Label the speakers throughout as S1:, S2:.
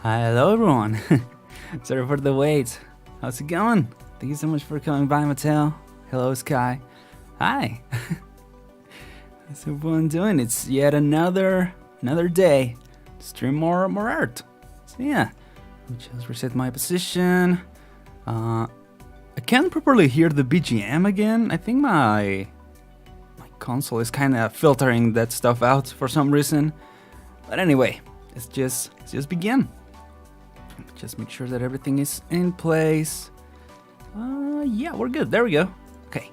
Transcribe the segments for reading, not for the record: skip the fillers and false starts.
S1: Hello everyone. Sorry for the wait. How's it going? Thank you so much for coming by, Mattel. Hello, Sky. Hi. How's everyone doing? It's yet another day to stream more art. So yeah, let me just reset my position. I can't properly hear the BGM again. I think my console is kind of filtering that stuff out for some reason. But anyway, let's just begin. Just make sure that everything is in place. Yeah, we're good. There we go. Okay.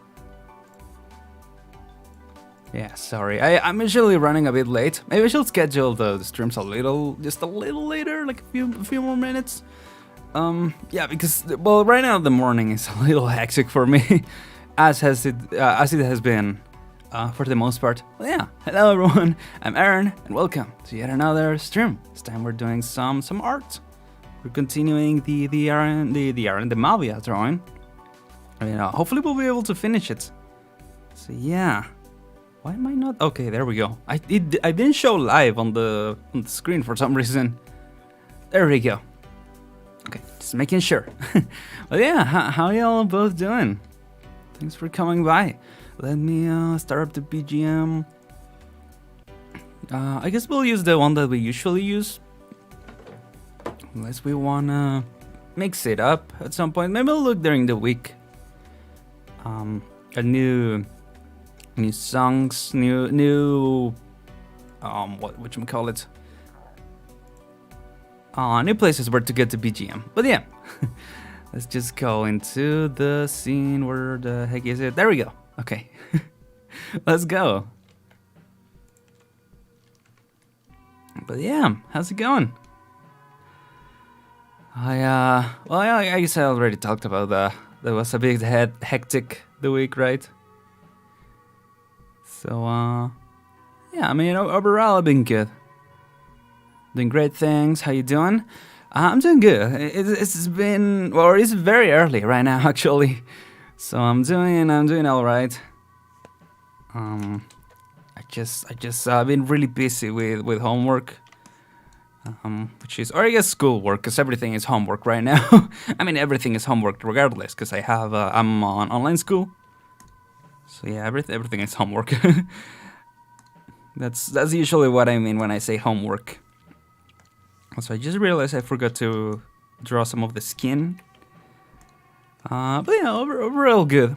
S1: Yeah, sorry. I'm usually running a bit late. Maybe I should schedule the streams just a little later, like a few more minutes. Yeah, because well, right now the morning is a little hectic for me, as it has been for the most part. Well, yeah. Hello everyone. I'm Aren, and welcome to yet another stream. This time we're doing some art. We're continuing the Mavia drawing. I mean, hopefully we'll be able to finish it. So yeah, why am I not? Okay, there we go. I didn't show live on the screen for some reason. There we go. Okay, just making sure. Well, yeah, how y'all both doing? Thanks for coming by. Let me start up the BGM. I guess we'll use the one that we usually use. Unless we wanna mix it up at some point. Maybe we'll look during the week. A new songs, new what you call it? New places where to get the BGM. But yeah, let's just go into the scene. Where the heck is it? There we go. Okay, let's go. But yeah, how's it going? I guess I already talked about there was a big hectic the week, right? So yeah, I mean overall I've been good, doing great things. How you doing? I'm doing good. It's been it's very early right now actually, so I'm doing all right. I just been really busy with homework. Which is, or I guess schoolwork, because everything is homework right now. I mean, everything is homework regardless, because I'm on online school. So yeah, everything is homework. That's usually what I mean when I say homework. Also, I just realized I forgot to draw some of the skin. But yeah, overall good.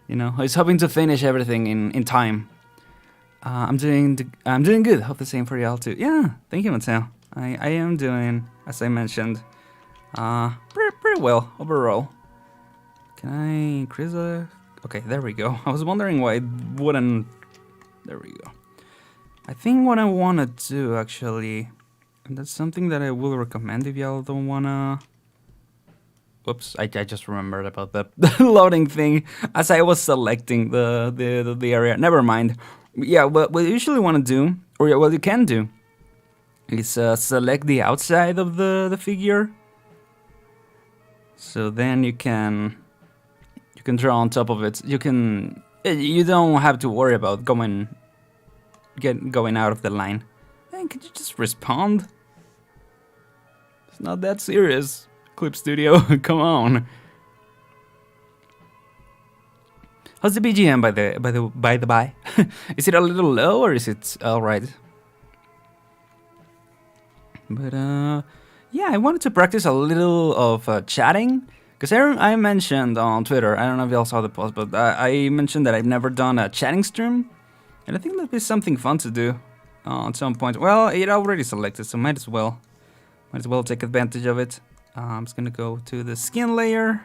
S1: You know, I was hoping to finish everything in time. I'm doing good. Hope the same for y'all too. Yeah, thank you, Mateo. I am doing, as I mentioned, pretty well overall. Can I increase the? Okay, there we go. I was wondering why it wouldn't. There we go. I think what I wanna do actually, and that's something that I will recommend if y'all don't wanna. Whoops! I just remembered about the loading thing as I was selecting the area. Never mind. Yeah, what you usually want to do, or what you can do, is select the outside of the figure. So then you can draw on top of it. You don't have to worry about going out of the line. Hey, could you just respond? It's not that serious, Clip Studio. Come on. How's the BGM by the by? Is it a little low or is it alright? But yeah, I wanted to practice a little of chatting, because I mentioned on Twitter, I don't know if y'all saw the post, but I mentioned that I've never done a chatting stream, and I think that'd be something fun to do at some point. Well, it already selected, so might as well take advantage of it. I'm just gonna go to the skin layer.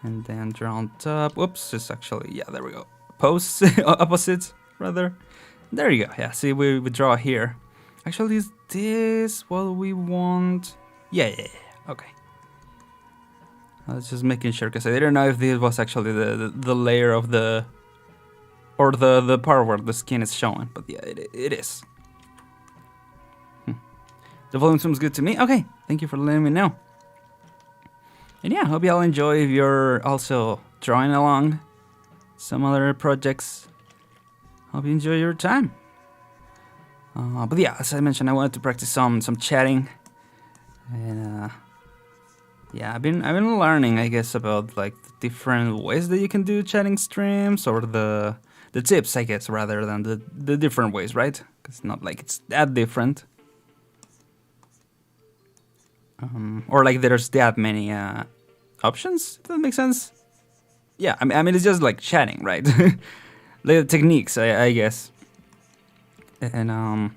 S1: And then draw on top. Whoops, it's actually, yeah, there we go. Post, opposite, rather. There you go. Yeah, see, we draw here. Actually, is this what we want? Yeah. Okay. I was just making sure, because I didn't know if this was actually the layer of the part where the skin is showing. But yeah, it is. The volume seems good to me. Okay, thank you for letting me know. And yeah, hope y'all enjoy if you're also drawing along some other projects. Hope you enjoy your time. But yeah, as I mentioned, I wanted to practice some chatting, and yeah, I've been learning, I guess, about like the different ways that you can do chatting streams, or the tips, I guess, rather than the different ways, right? Because not like it's that different, or like there's that many options. If that makes sense. Yeah, I mean it's just like chatting, right? The techniques, I guess, and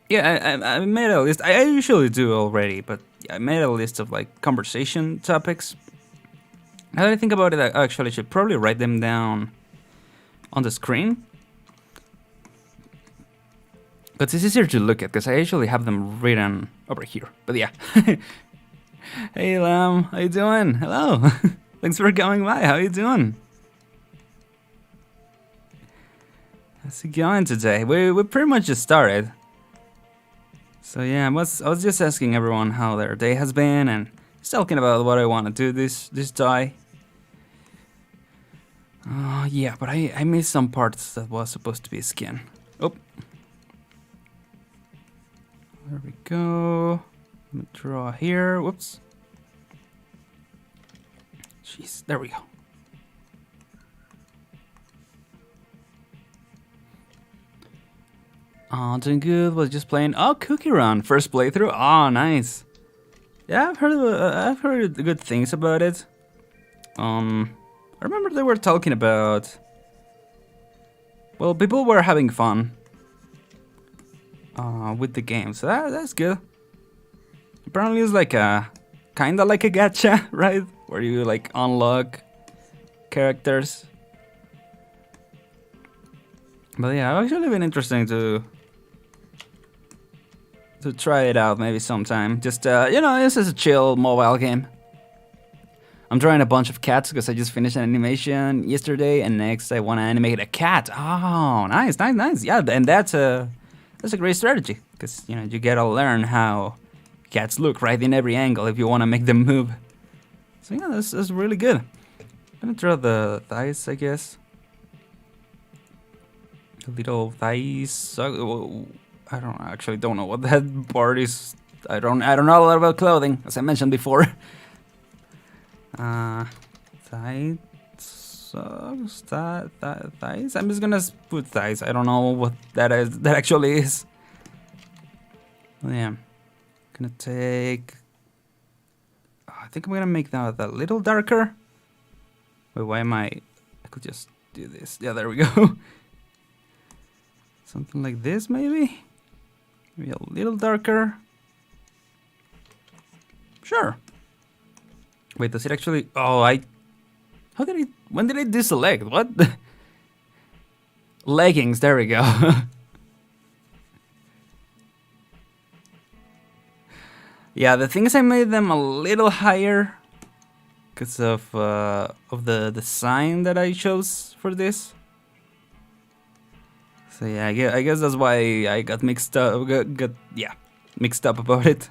S1: yeah, I made a list. I usually do already, but I made a list of like conversation topics. Now that I think about it, I actually should probably write them down on the screen, but it's easier to look at because I usually have them written over here. But yeah. Hey Lam, how you doing? Hello. Thanks for coming by. How you doing? How's it going today? We pretty much just started. So yeah, I was just asking everyone how their day has been, and just talking about what I want to do this day. Yeah, but I missed some parts that was supposed to be skin. Oh, there we go. Let me draw here. Whoops. Jeez, there we go. Doing good. Was just playing. Oh, Cookie Run, first playthrough. Oh, nice. Yeah, I've heard good things about it. I remember they were talking about. Well, people were having fun. With the game, so that's good. Apparently, it's like kinda like a gacha, right? Where you like unlock characters. But yeah, it's actually been interesting to try it out maybe sometime. Just you know, this is a chill mobile game. I'm drawing a bunch of cats because I just finished an animation yesterday, and next I want to animate a cat. Oh, nice. Yeah, and that's a great strategy because you know you gotta learn how cats look right in every angle if you want to make them move. So yeah, this is really good. I'm gonna draw the thighs, I guess. The little thighs. I don't know what that part is. I don't know a lot about clothing, as I mentioned before. Thighs. Thighs. I'm just gonna put thighs. I don't know what that is. That actually is. Oh, yeah. Gonna take. I think I'm gonna make that a little darker. Wait, why am I could just do this. Yeah, there we go. Something like this, maybe. Maybe a little darker. Sure. Wait, does it actually? Oh, How did it? When did I deselect? What? Leggings. There we go. Yeah, the thing is, I made them a little higher because of the sign that I chose for this. So yeah, I guess that's why I got mixed up. Mixed up about it.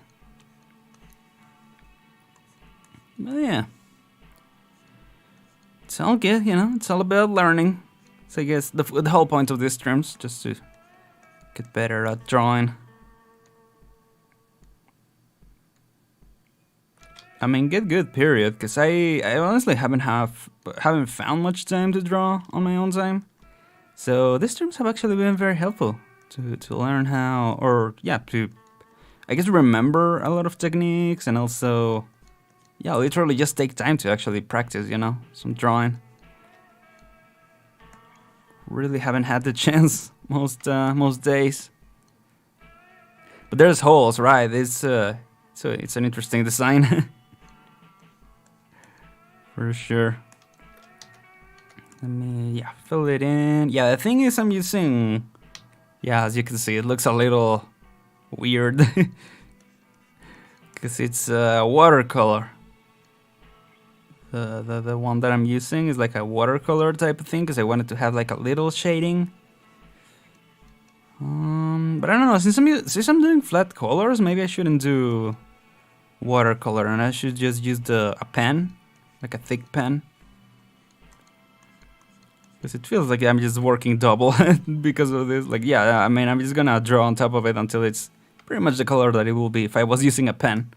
S1: But yeah, it's all good, you know. It's all about learning. So I guess the whole point of these streams just to get better at drawing. I mean, get good, period. Because I honestly haven't found much time to draw on my own time. So these streams have actually been very helpful to learn how, or yeah, to I guess remember a lot of techniques, and also yeah, literally just take time to actually practice, you know, some drawing. Really haven't had the chance most days. But there's holes, right? It's an interesting design. For sure. Let me, fill it in. Yeah, the thing is I'm using, as you can see, it looks a little weird. Because it's watercolor. The one that I'm using is like a watercolor type of thing, because I wanted to have like a little shading. But I don't know, since I'm doing flat colors, maybe I shouldn't do watercolor, and I should just use a pen, like a thick pen. Because it feels like I'm just working double because of this. Like, yeah, I mean, I'm just gonna draw on top of it until it's pretty much the color that it will be if I was using a pen.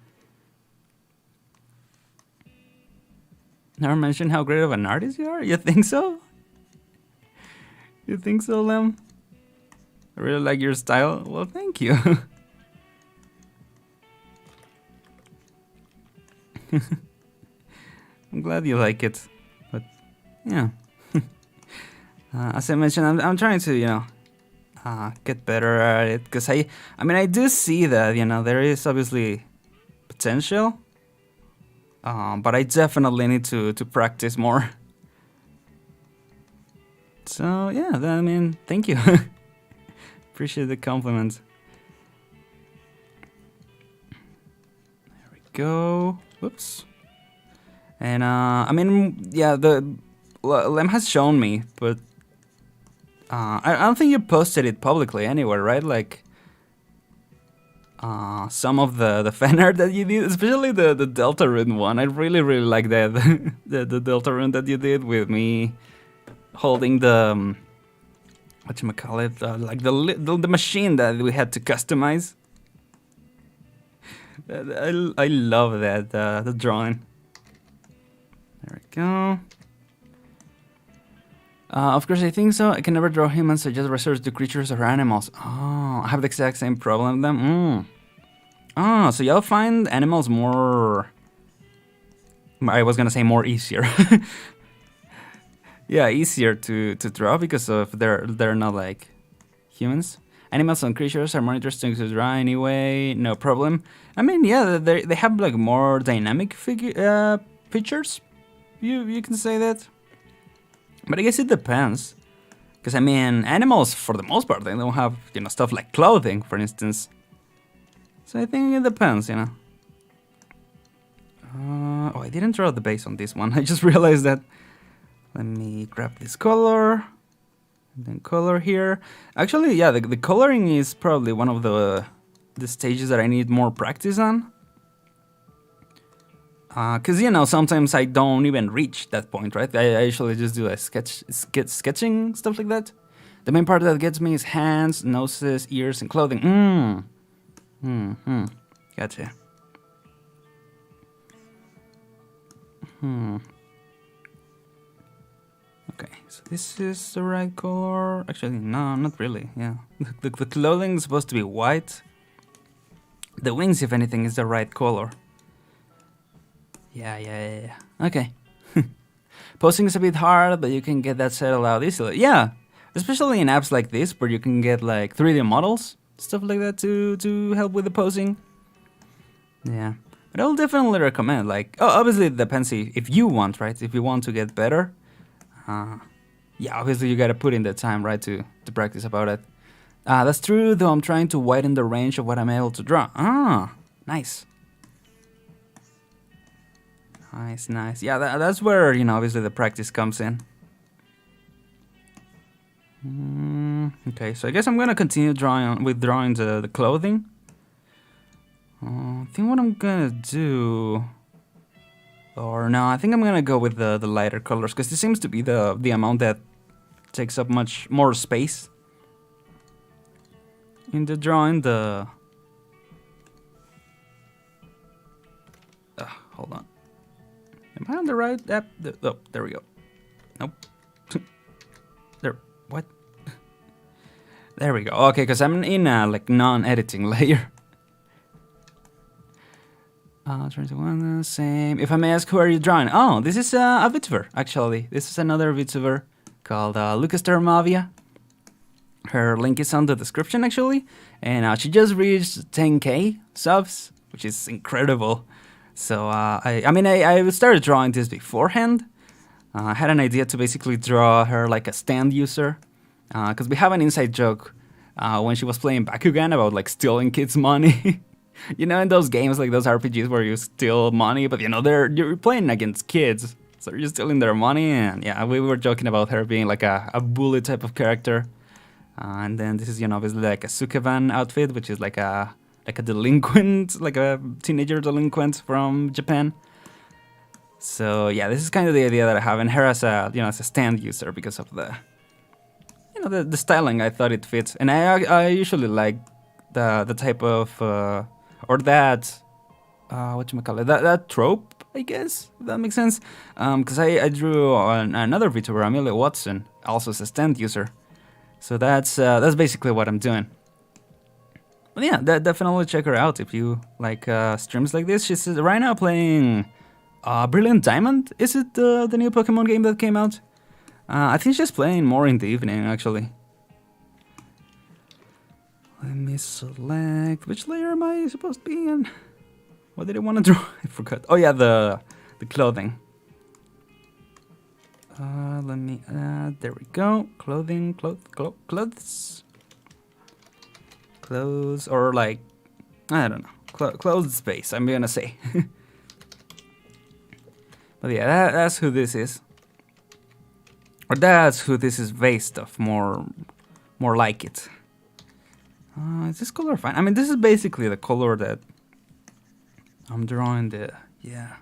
S1: Never mentioned how great of an artist you are? You think so? You think so, Lem? I really like your style. Well, thank you. I'm glad you like it. But, yeah. As I mentioned, I'm trying to, you know, get better at it. Because I mean, I do see that, you know, there is obviously potential. But I definitely need to practice more. So yeah, I mean, thank you. Appreciate the compliment. There we go. Whoops. And I mean, yeah, Lem has shown me, but I don't think you posted it publicly anywhere, right? Like some of the fan art that you did, especially the Deltarune one. I really like that. the Deltarune that you did with me holding the whatchamacallit, like the machine that we had to customize. I love that, the drawing. There we go. Of course, I think so. I can never draw humans, so just research the creatures or animals. Oh, I have the exact same problem with them. Oh, so y'all find animals more... I was gonna say more easier. Yeah, easier to draw because of they're not like humans. Animals and creatures are more interesting to draw anyway. No problem. I mean, yeah, they have like more dynamic pictures. You can say that. But I guess it depends. Because I mean, animals for the most part they don't have, you know, stuff like clothing, for instance. So I think it depends, you know. Oh, I didn't draw the base on this one. I just realized that. Let me grab this color, and then color here. Actually, yeah, the coloring is probably one of the stages that I need more practice on. Cause you know, sometimes I don't even reach that point, right? I usually just do a sketching, stuff like that. The main part that gets me is hands, noses, ears, and clothing. Gotcha. Okay, so this is the right color. Actually, no, not really. Yeah, the clothing is supposed to be white. The wings, if anything, is the right color. Yeah. Okay. Posting is a bit hard, but you can get that settled out easily. Yeah, especially in apps like this, where you can get like 3D models, stuff like that to help with the posing. Yeah, but I'll definitely recommend. Like, oh, obviously it depends if you want, right? If you want to get better. Yeah, obviously you gotta put in the time, right, to practice about it. That's true, though I'm trying to widen the range of what I'm able to draw. Nice. Nice. Yeah, that's where, you know, obviously the practice comes in. Okay, so I guess I'm gonna continue drawing the clothing. I think what I'm gonna do... Or no, I think I'm gonna go with the lighter colors, because this seems to be the amount that takes up much more space in the drawing. Hold on. Am I on the right app? Oh, there we go. Nope. There. What? There we go. Okay, because I'm in a like non-editing layer. 21, same. If I may ask, who are you drawing? Oh, this is a Vtuber, actually. This is another Vtuber called Lucas Termavia. Her link is on the description, actually. And she just reached 10k subs, which is incredible. So, I started drawing this beforehand. I had an idea to basically draw her like a stand user. Because we have an inside joke when she was playing Bakugan about like stealing kids' money. You know, in those games, like those RPGs where you steal money, but you know, you're playing against kids, so you're stealing their money. And yeah, we were joking about her being like a bully type of character. And then this is, you know, obviously like a Sukeban outfit, which is like a delinquent, like a teenager delinquent from Japan. So yeah, this is kind of the idea that I have, and her as a as a stand user because of the the styling. I thought it fits, and I usually like the type of or that whatchamacallit, that trope, I guess, if that makes sense. Because I drew on another VTuber, Amelia Watson, also as a stand user. So that's basically what I'm doing. But yeah, definitely check her out if you like streams like this. She's right now playing Brilliant Diamond. Is it the new Pokemon game that came out? I think she's playing more in the evening, actually. Let me select, which layer am I supposed to be in? What did I want to draw? I forgot. Oh yeah, the clothing. Let me there we go. Clothing, clothes. Clothes, or like, I don't know. Clothes space, I'm gonna say. But yeah, that's who this is. Or that's who this is based off, more like it. Is this color fine? I mean, this is basically the color that I'm drawing yeah.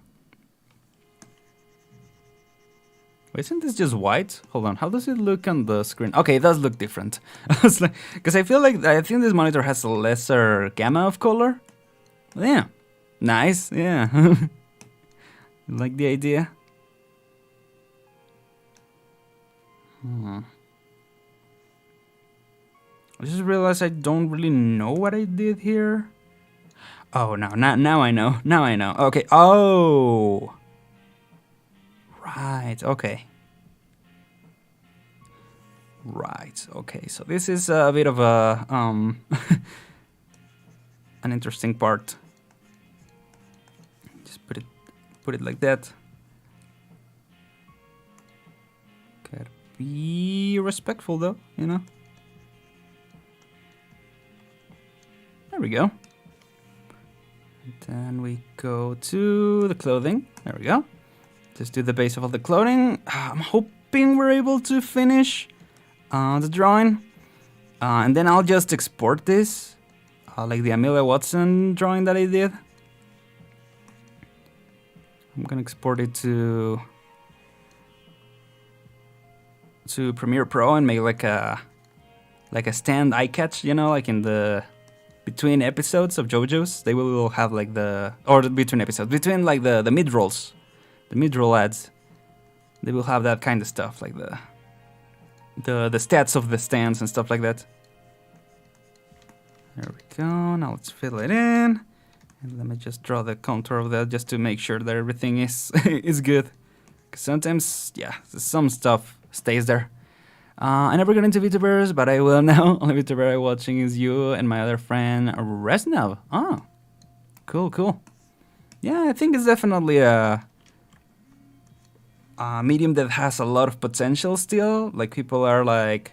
S1: Wait, isn't this just white? Hold on, how does it look on the screen? Okay, it does look different. Because I think this monitor has a lesser gamma of color. Yeah, nice, yeah. Like the idea? I just realized I don't really know what I did here. Oh, no, now I know. Now I know. Okay. Oh. Right. Okay. Right. Okay. So this is a bit of a an interesting part. Just put it like that. Gotta be respectful, though. You know. There we go. Then we go to the clothing. There we go. Just do the base of all the clothing. I'm hoping we're able to finish the drawing. And then I'll just export this. Like the Amelia Watson drawing that I did. I'm gonna export it to Premiere Pro and make like a stand eye catch, you know, like in the between episodes of JoJo's, they will have like between episodes, between like the mid-rolls, the mid-roll ads, they will have that kind of stuff, like the stats of the stands and stuff like that. There we go, now let's fill it in, and let me just draw the contour of that just to make sure that everything is is good, because sometimes, yeah, some stuff stays there. I never got into VTubers, but I will now. Only VTuber I'm watching is you and my other friend, Resnav. Oh, cool. Yeah, I think it's definitely a medium that has a lot of potential still. Like, people are like...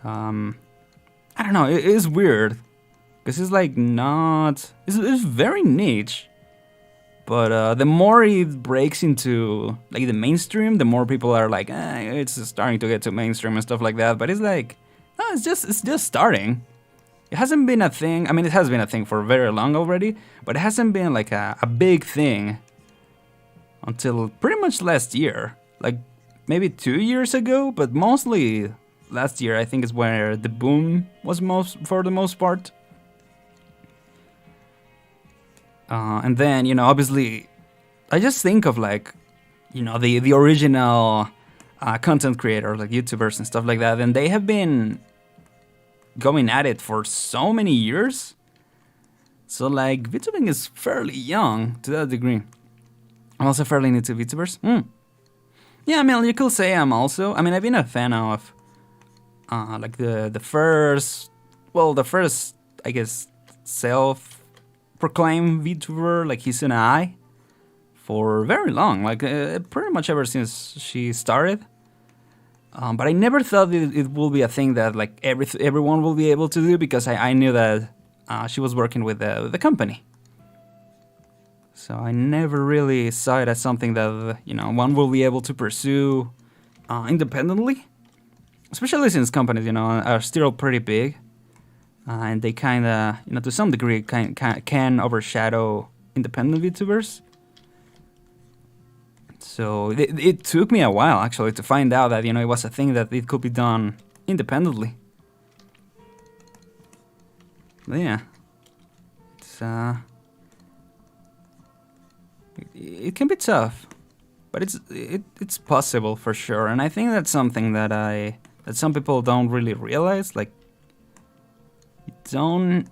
S1: I don't know, it is weird. Because it's like not... It's very niche. But the more it breaks into like the mainstream, the more people are like, it's starting to get to mainstream and stuff like that. But it's like, no, it's just starting. It hasn't been a thing. I mean, it has been a thing for very long already, but it hasn't been like a big thing until pretty much last year. Like maybe 2 years ago, but mostly last year, I think, is where the boom was for the most part. And then, you know, obviously, I just think of like, you know, the original content creators, like YouTubers and stuff like that, and they have been going at it for so many years. So like, VTubing is fairly young to that degree. I'm also fairly new to VTubers. Yeah, I mean, you could say I'm also. I mean, I've been a fan of like the first, I guess, self-proclaimed VTuber, like Hisuna Ai, for very long, like pretty much ever since she started. But I never thought it will be a thing that like everyone will be able to do, because I knew that she was working with the company. So I never really saw it as something that, you know, one will be able to pursue independently. Especially since companies, you know, are still pretty big. And they kind of, you know, to some degree can overshadow independent VTubers. So it took me a while actually to find out that, you know, it was a thing that it could be done independently. But yeah, it's it can be tough, but it's possible for sure. And I think that's something that some people don't really realize. Like, you don't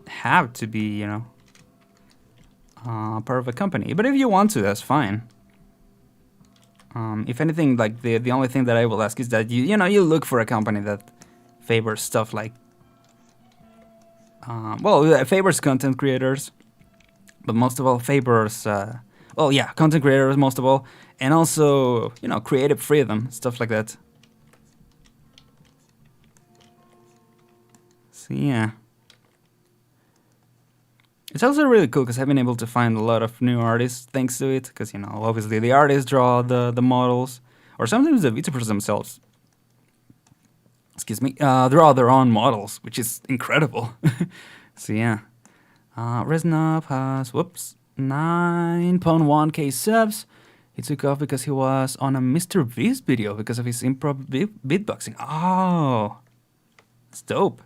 S1: have to be, you know, part of a company, but if you want to, that's fine. If anything, like the only thing that I will ask is that you know, you look for a company that favors stuff like well, favors content creators, but most of all favors well, yeah, content creators most of all, and also, you know, creative freedom, stuff like that. So yeah, it's also really cool because I've been able to find a lot of new artists thanks to it. Because, you know, obviously the artists draw the models, or sometimes the VTubers themselves, excuse me, draw their own models, which is incredible. So yeah, Reznov has, whoops, 9.1k subs. He took off because he was on a Mr. Beast video because of his improv beatboxing. Oh, that's dope.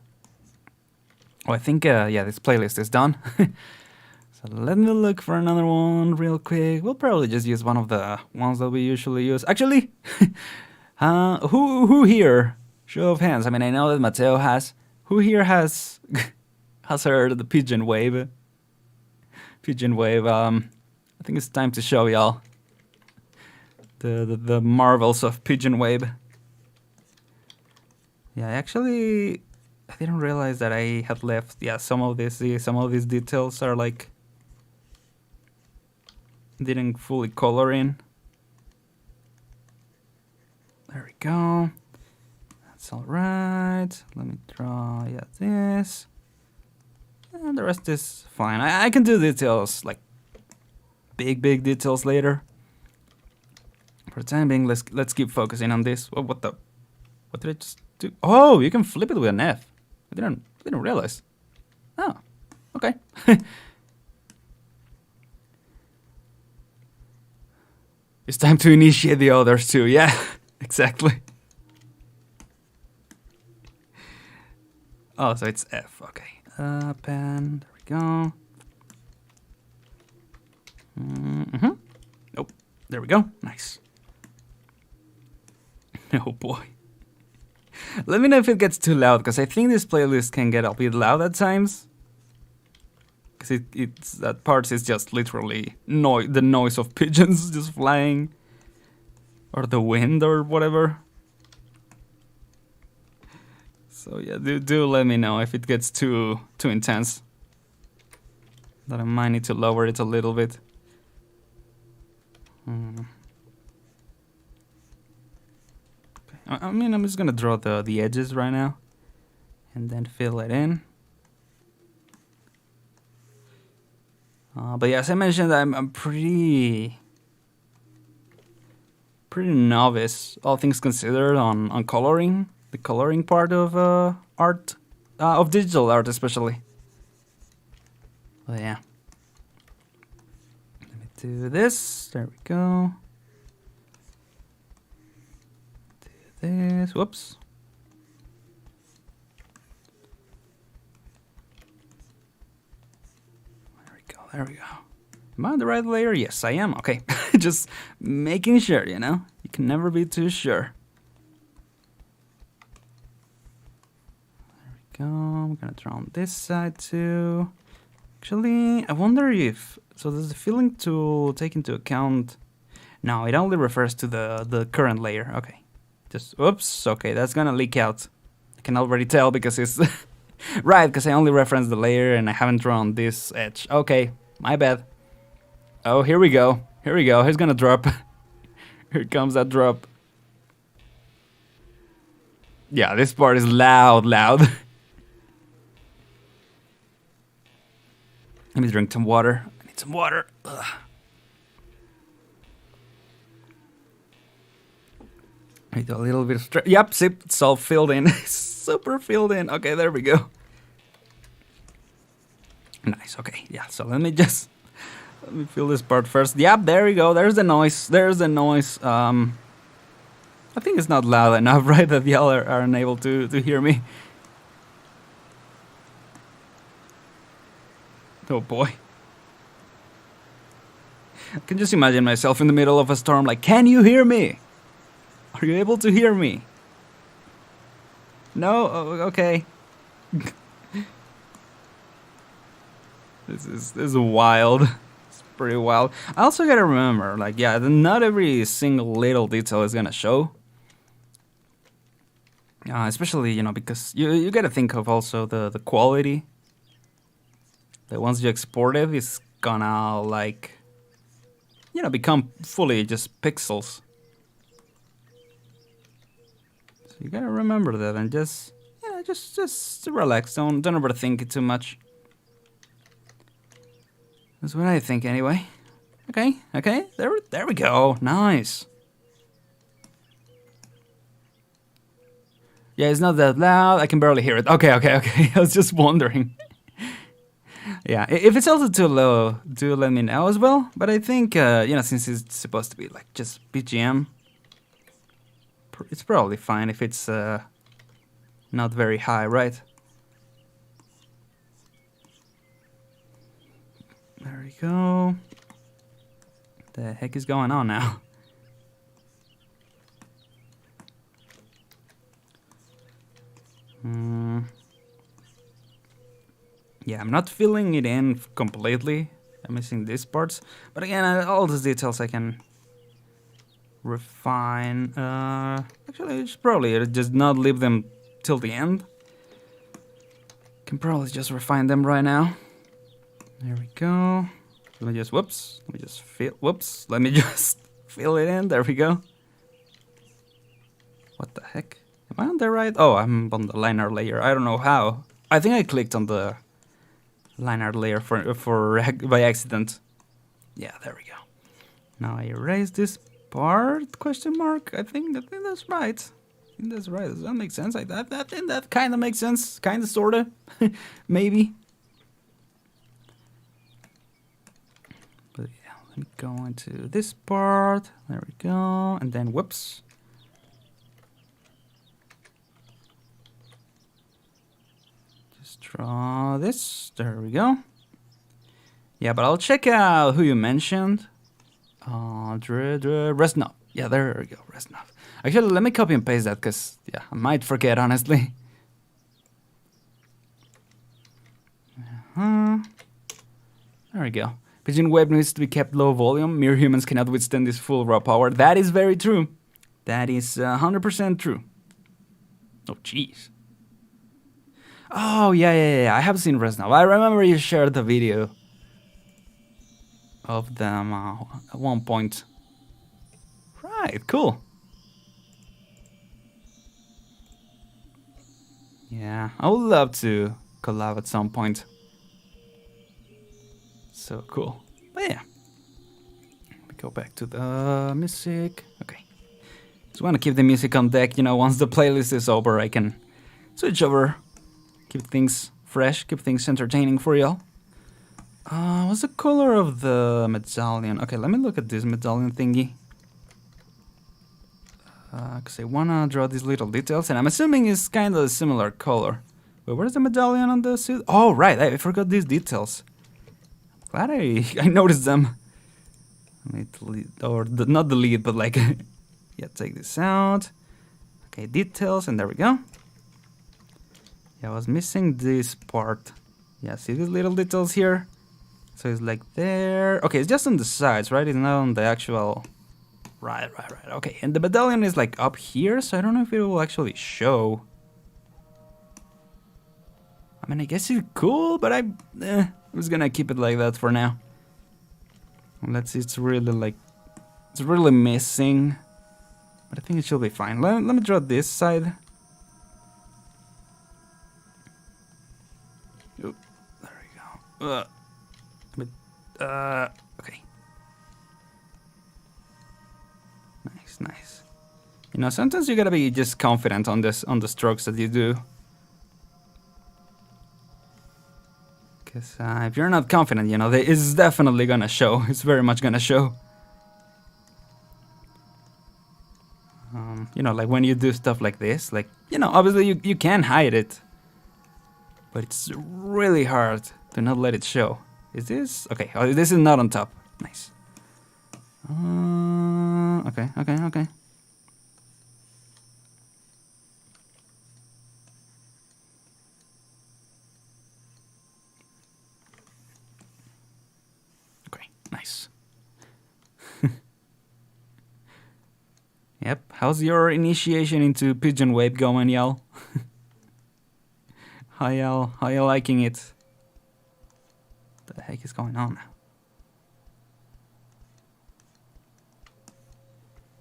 S1: Oh, I think, yeah, this playlist is done. So let me look for another one real quick. We'll probably just use one of the ones that we usually use. Actually, who here? Show of hands. I mean, I know that Mateo has. Who here has has heard the Pigeon Wave? Pigeon Wave. I think it's time to show y'all the marvels of Pigeon Wave. Yeah, actually, I didn't realize that I had left. Yeah, some of these details are like didn't fully color in. There we go. That's all right. Let me draw, yeah, this, and the rest is fine. I can do details, like big details later. For the time being, let's keep focusing on this. What did I just do? Oh, you can flip it with an F. I didn't realize. Oh, okay. It's time to initiate the others too. Yeah, exactly. Oh, so it's F. Okay. Pen. There we go. Nope. There we go. Nice. Oh boy. Let me know if it gets too loud, because I think this playlist can get a bit loud at times. Because it's that part is just literally the noise of pigeons just flying, or the wind or whatever. So yeah, do let me know if it gets too intense. That I might need to lower it a little bit. I mean, I'm just gonna draw the edges right now, and then fill it in. But yeah, as I mentioned, I'm pretty novice, all things considered, on coloring, the coloring part of art, of digital art especially. But yeah, let me do this. There we go. Do this. Whoops. There we go. Am I on the right layer? Yes, I am. Okay. Just making sure, you know? You can never be too sure. There we go. I'm gonna draw on this side too. Actually, I wonder if... So does the filling tool take into account... No, it only refers to the current layer. Okay. Just... Oops. Okay, that's gonna leak out. I can already tell because it's... Right, because I only referenced the layer and I haven't drawn this edge. Okay, my bad. Oh, here we go. Here we go. He's gonna drop. Here comes that drop. Yeah, this part is loud. Let me drink some water. I need some water. Ugh. I need a little bit of Yep, zip. It's all filled in. Super filled in. Okay, there we go. Nice. Okay, yeah. So let me just Let me feel this part first. Yep, there we go. There's the noise. There's the noise. I think it's not loud enough, right? That y'all are unable to hear me. Oh boy. I can just imagine myself in the middle of a storm like, can you hear me? Are you able to hear me? No? Oh, okay. This is wild. It's pretty wild. I also gotta remember, like, yeah, not every single little detail is gonna show. Especially, you know, because you gotta think of also the quality. That once you export it, it's gonna, like, you know, become fully just pixels. So you gotta remember that and just, yeah, just relax. Don't overthink it too much. That's what I think anyway. Okay, there we go. Nice. Yeah, it's not that loud. I can barely hear it. Okay. I was just wondering. Yeah, if it's also too low, do let me know as well. But I think, you know, since it's supposed to be like just BGM, it's probably fine if it's not very high, right? There we go. The heck is going on now? Yeah, I'm not filling it in completely. I'm missing these parts. But again, all these details I can refine. Actually, it's probably just not leave them till the end. Can probably just refine them right now. There we go. Let me just, whoops. Let me just fill it in. There we go. What the heck? Am I on the right? Oh, I'm on the liner layer. I don't know how. I think I clicked on the liner layer by accident. Yeah, there we go. Now I erase this part? Question mark. I think that's right. I think that's right. Does that make sense? I think that kind of makes sense. Kind of, sorta, maybe. But yeah, let me go into this part. There we go. And then whoops. Just draw this. There we go. Yeah, but I'll check out who you mentioned. Resnov. Yeah, there we go. Resnov. Actually, let me copy and paste that because, yeah, I might forget, honestly. There we go. Pigeon web needs to be kept low volume. Mere humans cannot withstand this full raw power. That is very true. That is 100% true. Oh, jeez. Oh, yeah. I have seen Resnov. I remember you shared the video of them at one point. Right, cool. Yeah, I would love to collab at some point. So cool. But yeah. Let me go back to the music. Okay. Just want to keep the music on deck, you know, once the playlist is over, I can switch over, keep things fresh, keep things entertaining for y'all. What's the color of the medallion? Okay, let me look at this medallion thingy. Because I want to draw these little details, and I'm assuming it's kind of a similar color. Wait, where's the medallion on the suit? Oh, right, I forgot these details. Glad I noticed them. Let me delete, or not delete, but like, yeah, take this out. Okay, details, and there we go. Yeah, I was missing this part. Yeah, see these little details here? So it's like there. Okay, it's just on the sides, right? It's not on the actual... Right. Okay, and the medallion is like up here, so I don't know if it will actually show. I mean, I guess it's cool, but I'm just gonna keep it like that for now. Let's see, it's really missing. But I think it should be fine. Let me draw this side. Oop, there we go. Okay. Nice. You know, sometimes you gotta be just confident on the strokes that you do. Because if you're not confident, you know, it's definitely gonna show. It's very much gonna show. You know, like when you do stuff like this, like, you know, obviously you can hide it. But it's really hard to not let it show. Is this? Okay, oh, this is not on top. Nice. Okay. Okay, nice. Yep, how's your initiation into Pigeon Wave going, y'all? How y'all liking it? What the heck is going on now?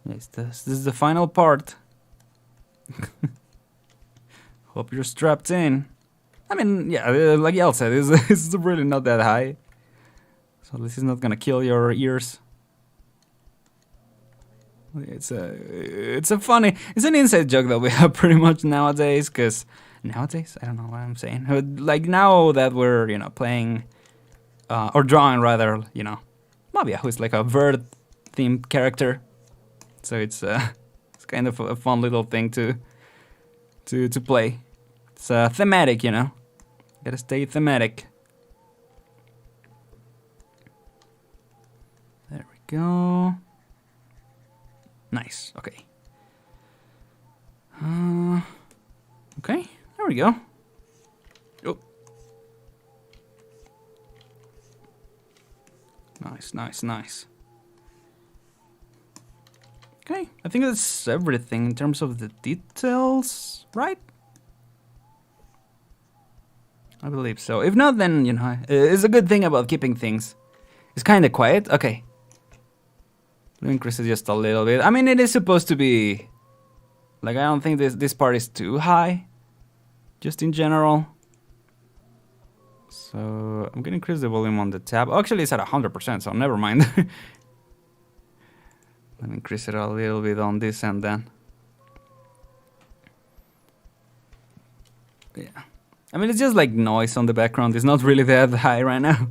S1: Yes, this is the final part. Hope you're strapped in. I mean, yeah, like y'all said, this is really not that high. So this is not gonna kill your ears. It's an inside joke that we have pretty much nowadays, cause nowadays, I don't know what I'm saying. Like now that we're, you know, playing, or drawing rather, you know, Mavia, who's like a bird themed character. So it's kind of a fun little thing to play. It's thematic, you know. Gotta stay thematic. There we go. Nice. Okay. Okay. There we go. Oh. Nice. Okay, I think that's everything in terms of the details, right? I believe so. If not, then, you know, it's a good thing about keeping things. It's kind of quiet. Okay. Let me increase it just a little bit. I mean, it is supposed to be... Like, I don't think this part is too high. Just in general. So, I'm gonna increase the volume on the tab. Actually, it's at 100%, so never mind. Let me increase it a little bit on this end then. Yeah. I mean, it's just like noise on the background. It's not really that high right now.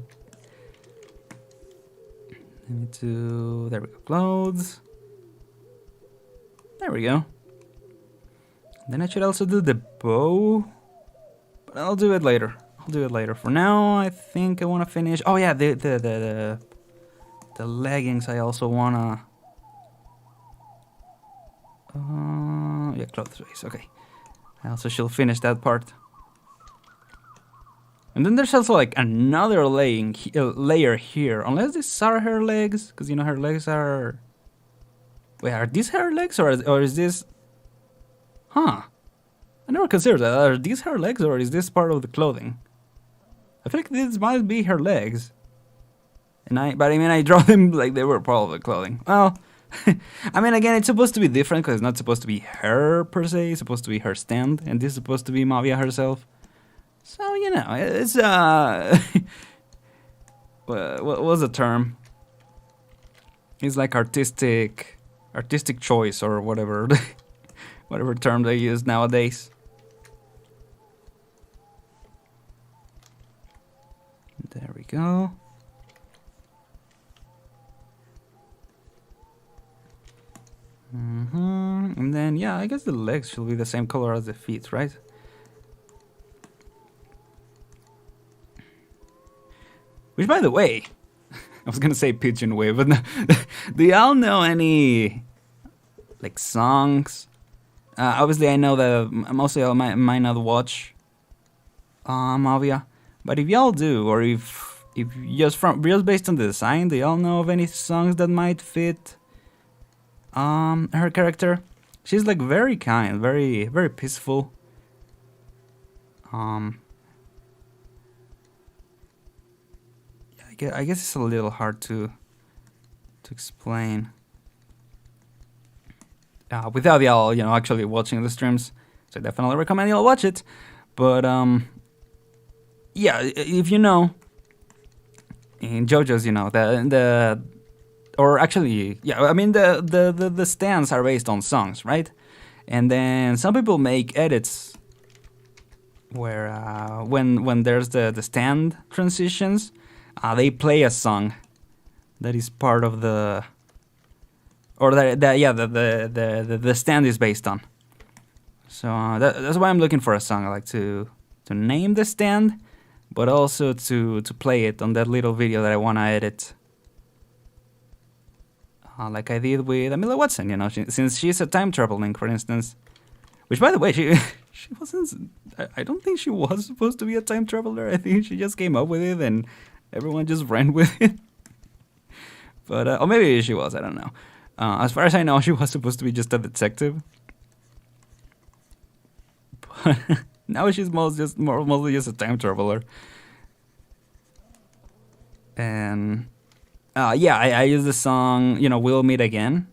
S1: Let me do... There we go. Clothes. There we go. Then I should also do the bow. But I'll do it later. For now, I think I want to finish... Oh yeah, the leggings I also want to... yeah, clothes base. Okay. I also should finish that part. And then there's also like another layer here. Unless these are her legs, because you know her legs are... Wait, are these her legs or is this... Huh. I never considered that. Are these her legs or is this part of the clothing? I feel like this might be her legs. But I mean, I draw them like they were part of the clothing. Well, I mean, again, it's supposed to be different because it's not supposed to be her per se. It's supposed to be her stand, and this is supposed to be Mavia herself. So, you know, it's, what was the term? It's like artistic choice or whatever, whatever term they use nowadays. There we go. And then, yeah, I guess the legs should be the same color as the feet, right? Which, by the way, I was gonna say Pigeon Wave, but no. Do y'all know any, like, songs? Obviously, I know that most of y'all might not watch Mavia, but if y'all do, or if just based on the design, do y'all know of any songs that might fit her character? She's like very kind, very peaceful. I guess it's a little hard to explain without y'all, you know, actually watching the streams. So I definitely recommend y'all watch it. But yeah, if you know, in JoJo's, you know, or actually, yeah, I mean the stands are based on songs, right? And then some people make edits where when there's the stand transitions, they play a song that is part of the, or the stand is based on. So that's why I'm looking for a song. I like to name the stand, but also to play it on that little video that I want to edit. Like I did with Amelia Watson, you know, since she's a time travel link, for instance. Which, by the way, she wasn't. I don't think she was supposed to be a time traveler. I think she just came up with it and everyone just ran with it. But or maybe she was. I don't know. As far as I know, she was supposed to be just a detective. But now she's mostly just a time traveler. And yeah, I use the song, you know, "We'll Meet Again,"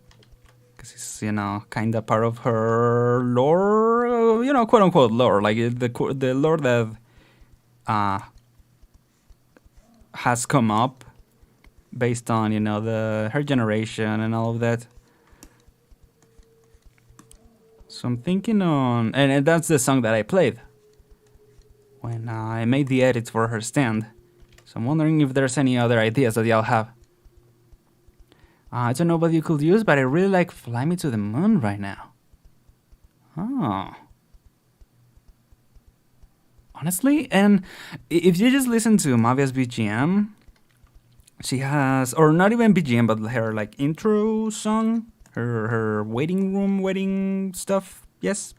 S1: because it's, you know, kind of part of her lore, you know, quote unquote lore, like the lore that has come up based on, you know, her generation and all of that. So I'm thinking on, and that's the song that I played when I made the edits for her stand. So I'm wondering if there's any other ideas that y'all have. I don't know what you could use, but I really like "Fly Me to the Moon" right now. Oh. Honestly, and if you just listen to Mavia's BGM, she has, or not even BGM, but her like intro song, her wedding stuff, yes,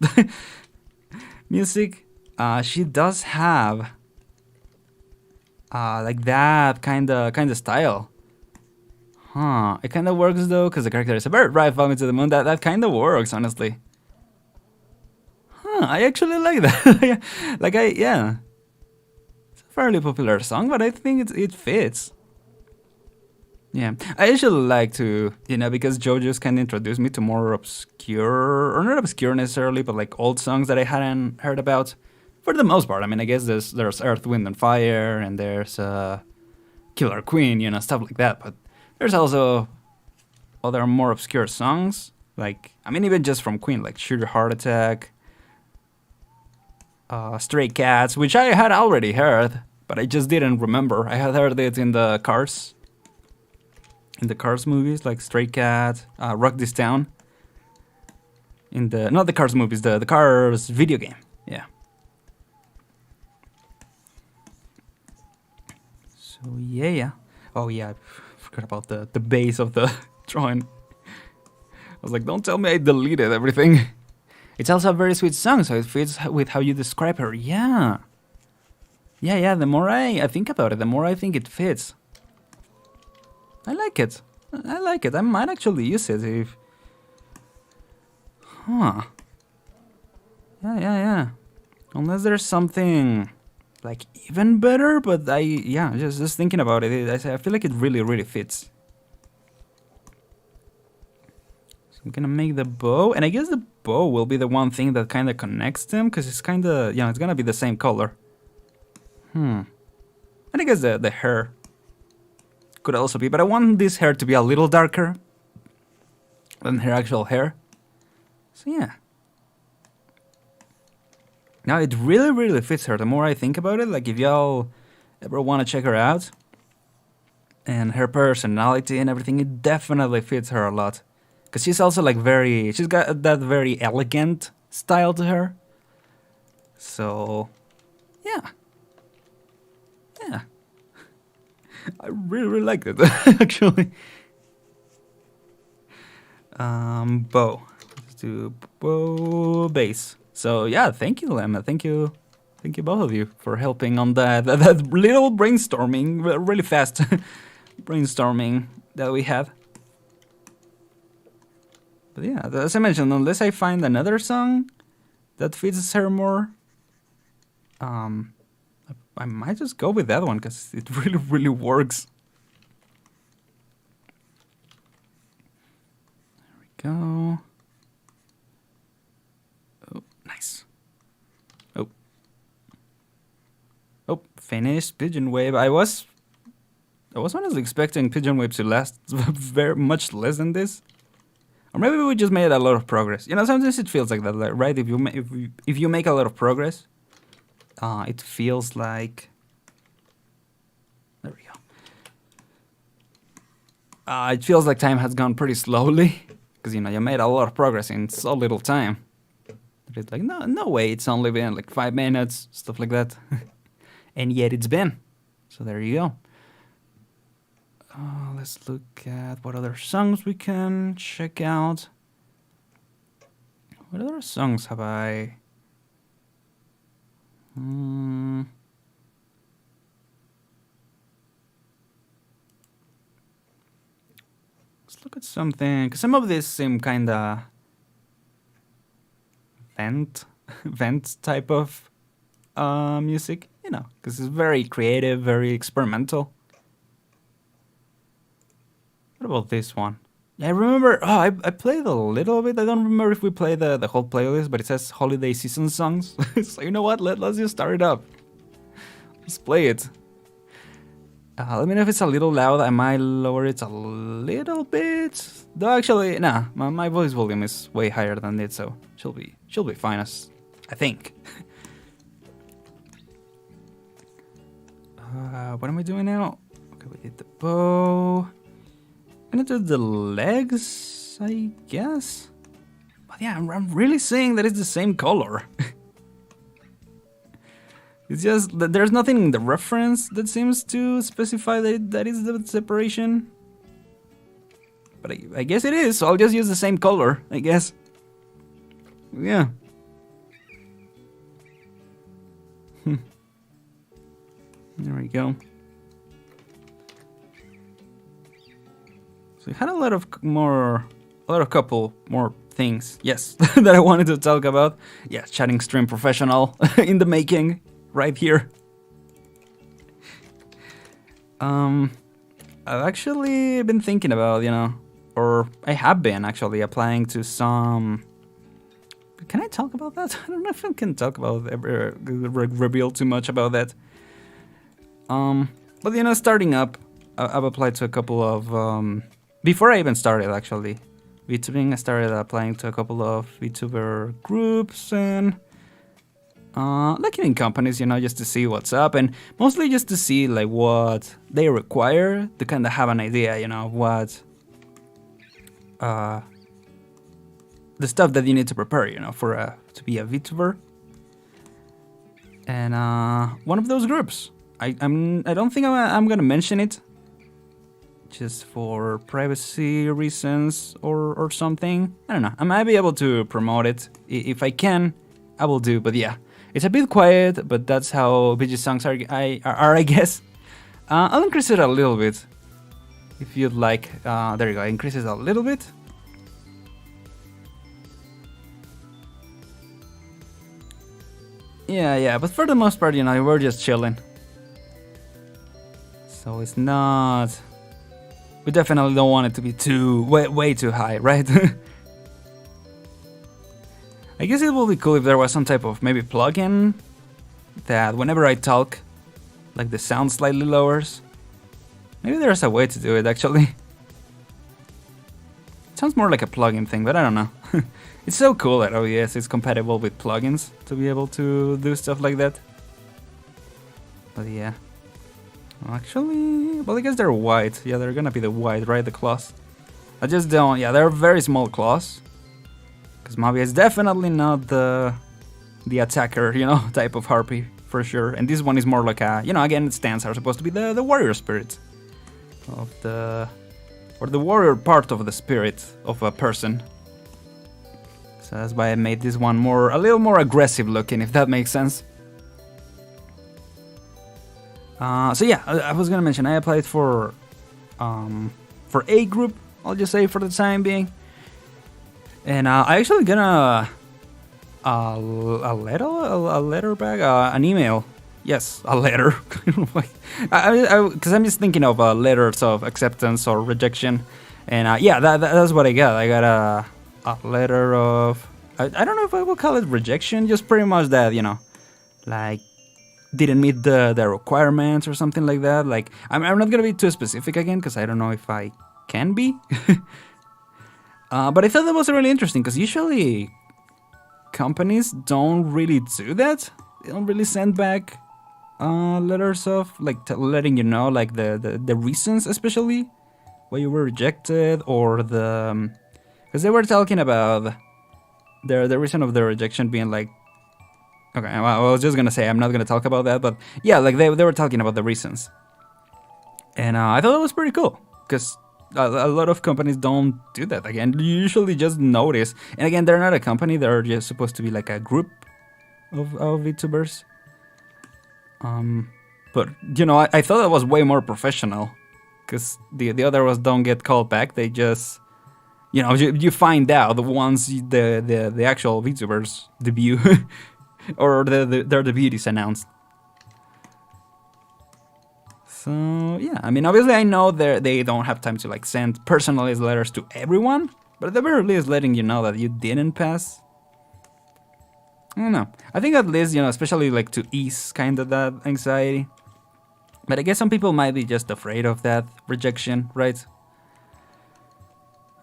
S1: music. She does have like that kind of style. Huh. It kind of works though, because the character is a bird, right? "Fly Me to the Moon." That kind of works, honestly. Huh. I actually like that. Yeah. It's a fairly popular song, but I think it fits. Yeah. I usually like to, you know, because JoJo's kind of introduced me to more obscure, or not obscure necessarily, but like old songs that I hadn't heard about. For the most part, I mean, I guess there's Earth, Wind, and Fire, and there's Killer Queen, you know, stuff like that. But there's also other more obscure songs, like, I mean, even just from Queen, like "Shoot Your Heart Attack," "Stray Cats," which I had already heard, but I just didn't remember. I had heard it in the Cars movies, like "Stray Cat," "Rock This Town." Not the Cars movies, the Cars video game. Yeah. So yeah. Oh yeah, I forgot about the base of the drawing. I was like, don't tell me I deleted everything. It's also a very sweet song, so it fits with how you describe her. Yeah. Yeah, the more I think about it, the more I think it fits. I like it. I might actually use it if... Huh. Yeah. Unless there's something like even better, but just thinking about it, I feel like it really fits. So I'm gonna make the bow, and I guess the bow will be the one thing that kind of connects them, because it's kind of, it's gonna be the same color. And I guess the hair could also be, but I want this hair to be a little darker than her actual hair. So yeah. Now it really fits her. The more I think about it, like if y'all ever want to check her out, and her personality and everything, it definitely fits her a lot. Because she's also like she's got that very elegant style to her. So, yeah. I really like it, actually. Bow. Let's do bow base. So yeah, thank you, Lemma. Thank you both of you for helping on that little brainstorming, really fast brainstorming that we had. But yeah, as I mentioned, unless I find another song that fits her more, I might just go with that one because it really works. There we go. Oh, nice. Oh, finished Pigeon Wave. I was honestly expecting Pigeon Wave to last very much less than this. Or maybe we just made a lot of progress. You know, sometimes it feels like that, right? If you make a lot of progress, it feels like... There we go. It feels like time has gone pretty slowly, because, you know, you made a lot of progress in so little time. It's like, no way, it's only been like 5 minutes, stuff like that. And yet it's been. So there you go. Let's look at what other songs we can check out. What other songs have I... Let's look at something, because some of these seem kinda vent type of music, you know, because it's very creative, very experimental. What about this one? Yeah, I remember, I played a little bit. I don't remember if we played the whole playlist, but it says holiday season songs. So you know what, let's just start it up. Let's play it. Let me know if it's a little loud. I might lower it a little bit. Though actually, nah, my voice volume is way higher than it, so she'll be fine, as I think. What am I doing now? Okay, we did the bow. I'm gonna do the legs, I guess. But yeah, I'm really seeing that it's the same color. It's just that there's nothing in the reference that seems to specify that is the separation. But I guess it is, so I'll just use the same color, I guess. Yeah. There we go. So we had a couple more things, yes, that I wanted to talk about. Yeah, chatting stream professional in the making, right here. I've actually been thinking about, you know, or I have been actually applying to some... Can I talk about that? I don't know if I can talk about reveal too much about that. But you know, starting up, I've applied to a couple of before I even started actually VTubing. I started applying to a couple of VTuber groups and like in companies, you know, just to see what's up, and mostly just to see like what they require to kind of have an idea, you know, what the stuff that you need to prepare, you know, for to be a VTuber. And one of those groups, I don't think I'm gonna mention it, just for privacy reasons or something. I don't know. I might be able to promote it if I can. I will do, but yeah, it's a bit quiet. But that's how VG songs are, I guess. I'll increase it a little bit if you'd like. There you go. Increase it a little bit. Yeah, but for the most part, you know, we're just chilling. So it's not... We definitely don't want it to be way too high, right? I guess it would be cool if there was some type of maybe plugin that whenever I talk, like the sound slightly lowers. Maybe there's a way to do it, actually. It sounds more like a plugin thing, but I don't know. It's so cool that OBS is compatible with plugins to be able to do stuff like that. But yeah. Actually, well, I guess they're white. Yeah, they're gonna be the white, right? The claws. I just don't... Yeah, they're very small claws. Because Mavi is definitely not the attacker, you know, type of harpy, for sure. And this one is more like a... You know, again, stands are supposed to be the warrior spirit of the... Or the warrior part of the spirit of a person. So that's why I made this one a little more aggressive looking, if that makes sense. So yeah, I was gonna mention I applied for A group. I'll just say for the time being, and I actually gonna a letter bag, an email. Yes, a letter. Because I'm just thinking of letters of acceptance or rejection, and yeah, that's what I got. I got a letter of I don't know if I will call it rejection, just pretty much that, you know, like. Didn't meet the requirements or something like that. Like, I'm not gonna be too specific again because I don't know if I can be. But I thought that was really interesting because usually companies don't really do that. They don't really send back letters of like letting you know like the reasons, especially why you were rejected, or the because they were talking about the reason of the rejection being like, okay, well, I was just gonna say I'm not gonna talk about that, but yeah, like they were talking about the reasons, and I thought it was pretty cool because a lot of companies don't do that. Again, you usually just notice, and again, they're not a company; they're just supposed to be like a group of VTubers. But you know, I thought it was way more professional, because the other ones don't get called back. They just, you know, you find out once the actual VTubers debut or their debut is announced. So yeah, I mean, obviously I know they don't have time to like send personalized letters to everyone, but at the very least letting you know that you didn't pass. I don't know. I think at least, you know, especially like to ease kind of that anxiety. But I guess some people might be just afraid of that rejection, right?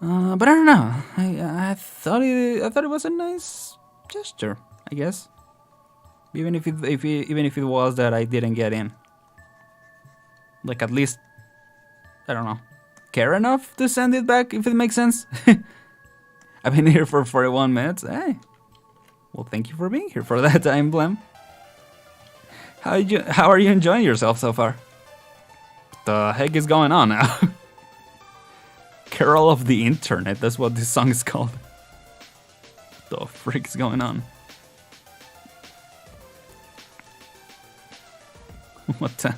S1: But I don't know. I thought it was a nice gesture, I guess. Even if it was that I didn't get in. Like at least, I don't know, care enough to send it back, if it makes sense. I've been here for 41 minutes. Hey. Well, thank you for being here for that time, Blem. How are you enjoying yourself so far? What the heck is going on now? Carol of the Internet, that's what this song is called. What the frick is going on? What the...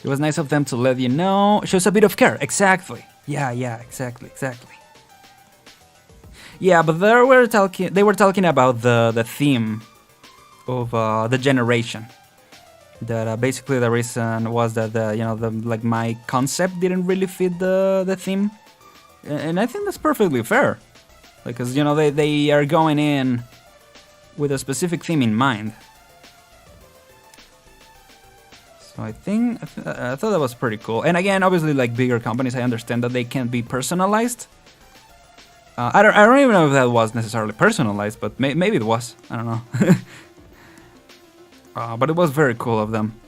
S1: It was nice of them to let you know. Shows a bit of care. Exactly. Yeah, exactly. Yeah, but they were talking about the theme of the generation. That basically the reason was that like my concept didn't really fit the theme, and I think that's perfectly fair, because you know they are going in with a specific theme in mind. So I thought that was pretty cool. And again, obviously, like bigger companies, I understand that they can't be personalized. I don't even know if that was necessarily personalized, but maybe it was. I don't know. But it was very cool of them.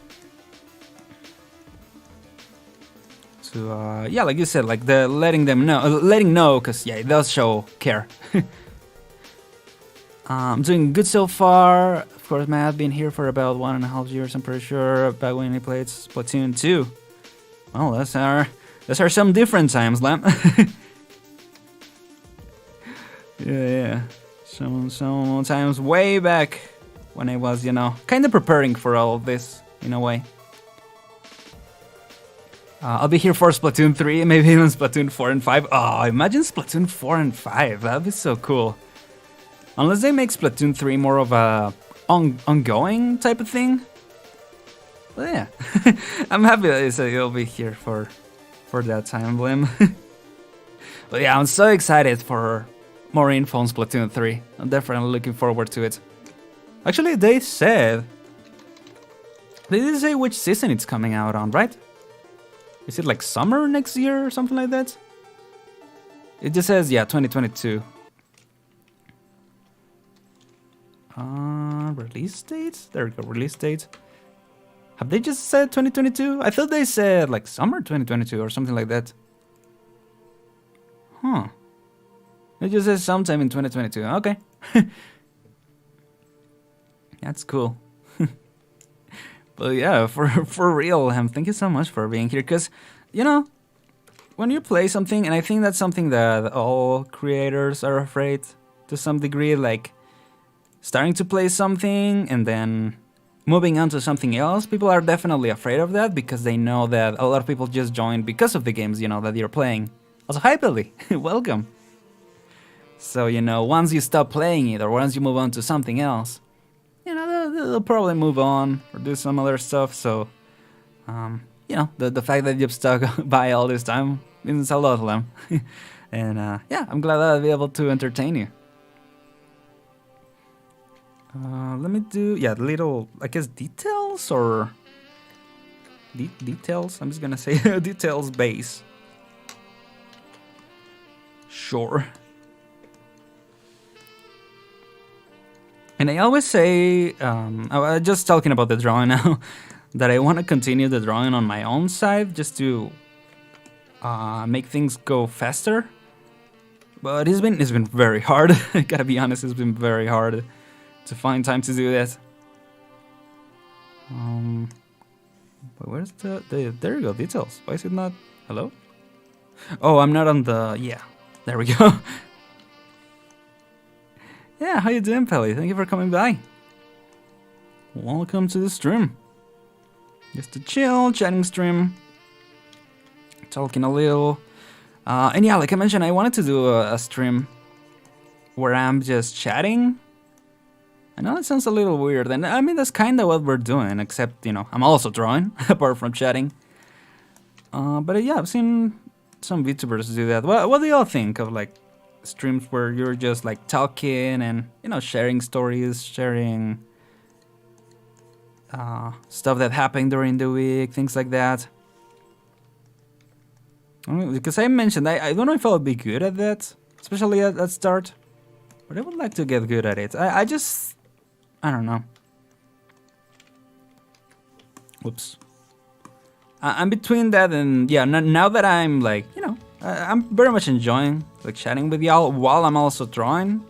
S1: So yeah, like you said, like the letting know, because yeah, it does show care. I'm doing good so far. Of course, Matt been here for about 1.5 years. I'm pretty sure back when he played Splatoon 2. Well, those are some different times, Lamp. yeah. Some times way back when I was, you know, kind of preparing for all of this in a way. I'll be here for Splatoon 3, maybe even Splatoon 4 and 5. Oh, imagine Splatoon 4 and 5. That'd be so cool. Unless they make Splatoon 3 more of a ongoing type of thing. But yeah, I'm happy that you'll be here for that time, Blim. But yeah, I'm so excited for more info on Splatoon 3. I'm definitely looking forward to it. Actually, they didn't say which season it's coming out on, right? Is it like summer next year or something like that? It just says, yeah, 2022. Release date? There we go, release date. Have they just said 2022? I thought they said like summer 2022 or something like that. Huh. It just says sometime in 2022. Okay. That's cool. But yeah, for real, thank you so much for being here. Because, you know, when you play something, and I think that's something that all creators are afraid to some degree, like starting to play something and then moving on to something else, people are definitely afraid of that because they know that a lot of people just join because of the games, you know, that you're playing. Also, hi Billy, welcome. So, you know, once you stop playing it or once you move on to something else, you know, they'll probably move on or do some other stuff. So, you know, the fact that you've stuck by all this time means a lot to them. And yeah, I'm glad that I'll be able to entertain you. Let me do, yeah, little, I guess, details or details. I'm just gonna say details base. Sure. And I always say, just talking about the drawing now, that I want to continue the drawing on my own side just to make things go faster. But it's been very hard. I gotta be honest, it's been very hard to find time to do that. But where's the there you go, details. Why is it not? Hello? Oh, I'm not on the, yeah. There we go. Yeah, how you doing, Pelly? Thank you for coming by. Welcome to the stream. Just a chill, chatting stream. Talking a little. And yeah, like I mentioned, I wanted to do a stream where I'm just chatting. I know it sounds a little weird, and I mean, that's kind of what we're doing, except, you know, I'm also drawing, apart from chatting. But yeah, I've seen some VTubers do that. What do y'all think of, like, streams where you're just like talking and, you know, sharing stories, sharing stuff that happened during the week, things like that? I mean, because I mentioned I don't know if I'll be good at that, especially at start, but I would like to get good at it. I don't know. Whoops. I'm between that and, yeah, now that I'm like, you know, I'm very much enjoying like chatting with y'all while I'm also drawing.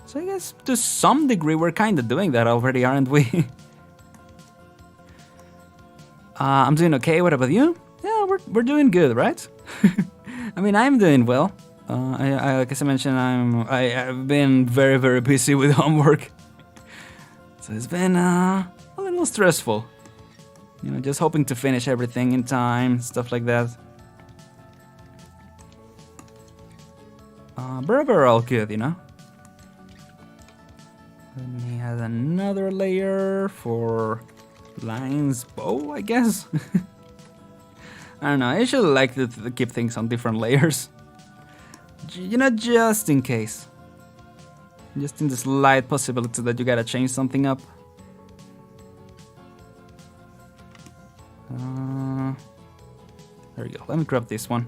S1: So I guess to some degree we're kind of doing that already, aren't we? I'm doing okay. What about you? Yeah, we're doing good, right? I mean, I'm doing well. Like I mentioned, I've been very, very busy with homework, so it's been a little stressful. You know, just hoping to finish everything in time, stuff like that. But we're all good, you know. Let me add another layer for Lion's bow, I guess. I don't know. I should like to keep things on different layers. You know, just in case. Just in the slight possibility that you gotta change something up. There we go. Let me grab this one.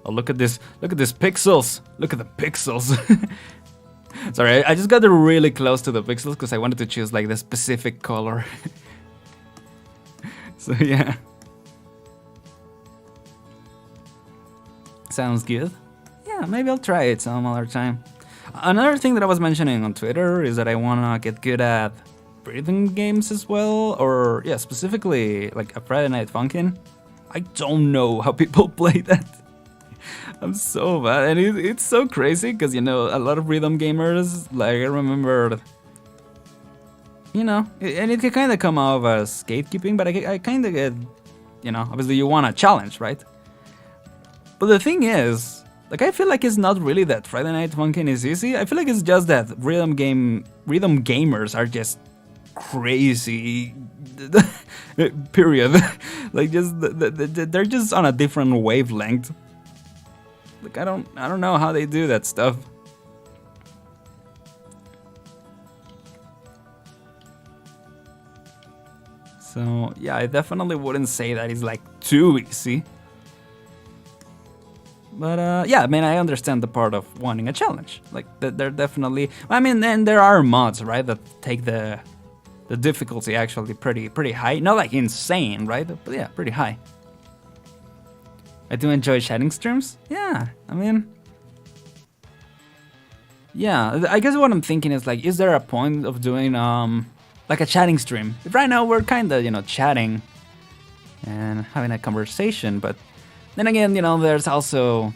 S1: Oh, look at this. Look at these pixels. Look at the pixels. Sorry, I just got really close to the pixels because I wanted to choose like the specific color. So yeah. Sounds good. Yeah, maybe I'll try it some other time. Another thing that I was mentioning on Twitter is that I wanna get good at rhythm games as well, or yeah, specifically like a Friday Night Funkin'. I don't know how people play that. I'm so bad, and it's so crazy because, you know, a lot of rhythm gamers, like I remember, you know, and it can kind of come off as gatekeeping, but I kind of get, you know, obviously you want a challenge, right? But the thing is, like, I feel like it's not really that Friday Night Funkin' is easy. I feel like it's just that rhythm gamers are just crazy. Period. Like, just they're just on a different wavelength. Like, I don't know how they do that stuff. So yeah, I definitely wouldn't say that it's like too easy. But yeah, I mean, I understand the part of wanting a challenge. Like, they're definitely. I mean, then there are mods, right, that take the difficulty actually pretty high. Not like insane, right? But yeah, pretty high. I do enjoy chatting streams. Yeah, I mean, yeah. I guess what I'm thinking is like, is there a point of doing like a chatting stream? If right now we're kind of, you know, chatting and having a conversation, but then again, you know, there's also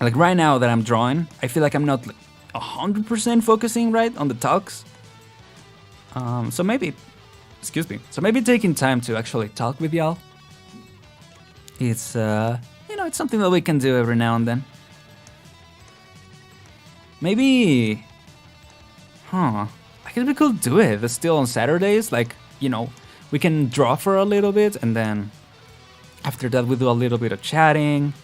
S1: like right now that I'm drawing, I feel like I'm not like 100% focusing right on the talks. So maybe, excuse me. So maybe taking time to actually talk with y'all. It's, you know, it's something that we can do every now and then. Maybe, I guess we could do it still on Saturdays. Like, you know, we can draw for a little bit and then after that we do a little bit of chatting,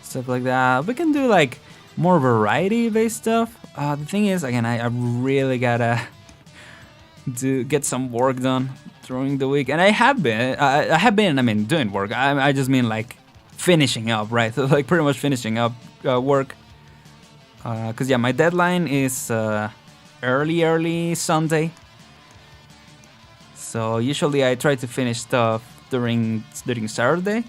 S1: stuff like that. We can do like more variety-based stuff. The thing is, again, I really gotta get some work done during the week, and I have been. I mean, doing work. I just mean like finishing up, right? So like pretty much finishing up work. Cause yeah, my deadline is early Sunday. So usually I try to finish stuff during Saturday.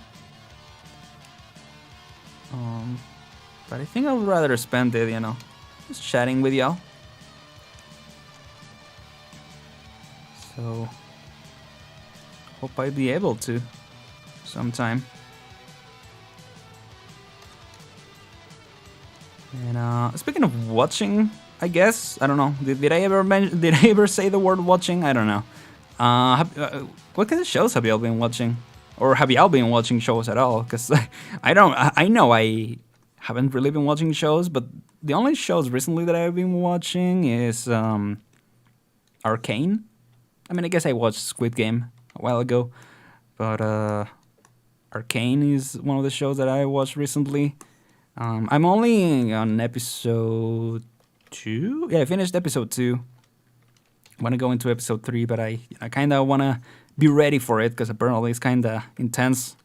S1: But I think I would rather spend it, just chatting with y'all. So hope I'd be able to sometime. And speaking of watching, I guess I don't know. Did I ever say the word watching? I don't know. What kind of shows have y'all been watching, or have y'all been watching shows at all? Because I know I haven't really been watching shows, but the only shows recently that I've been watching is Arcane. I mean, I guess I watched Squid Game a while ago, but Arcane is one of the shows that I watched recently. I'm only on episode 2. Yeah, I finished episode 2. I want to go into episode 3, but I kind of want to be ready for it because apparently it's kind of intense.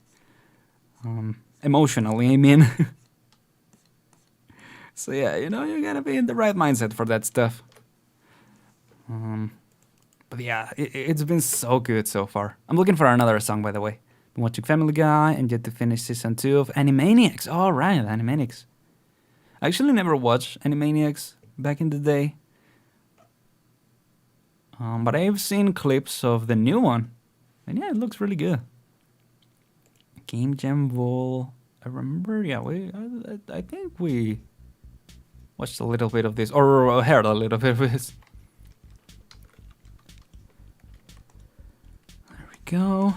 S1: Emotionally, I mean. So yeah, you gotta be in the right mindset for that stuff. But yeah, it's been so good so far. I'm looking for another song, by the way. Been watching Family Guy and yet to finish season 2 of Animaniacs. Oh, right, Animaniacs. I actually never watched Animaniacs back in the day. But I've seen clips of the new one. And yeah, it looks really good. Game Jam Vol. I remember, yeah, I think we watched a little bit of this, or heard a little bit of this. There we go.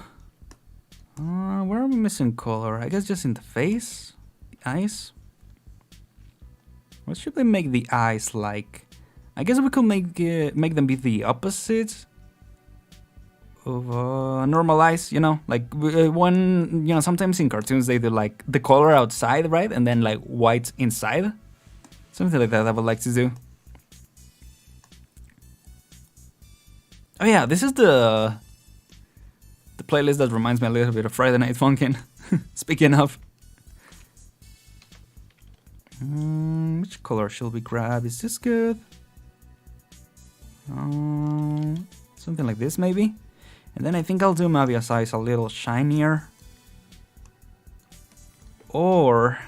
S1: Where are we missing color? I guess just in the face? The eyes? What should we make the eyes like? I guess we could make them be the opposite of normal eyes, like when, sometimes in cartoons they do like the color outside, right? And then like white inside. Something like that I would like to do. Oh yeah, this is the playlist that reminds me a little bit of Friday Night Funkin'. Speaking of. Which color should we grab? Is this good? Something like this maybe. And then I think I'll do Mavia's eyes a little shinier. Or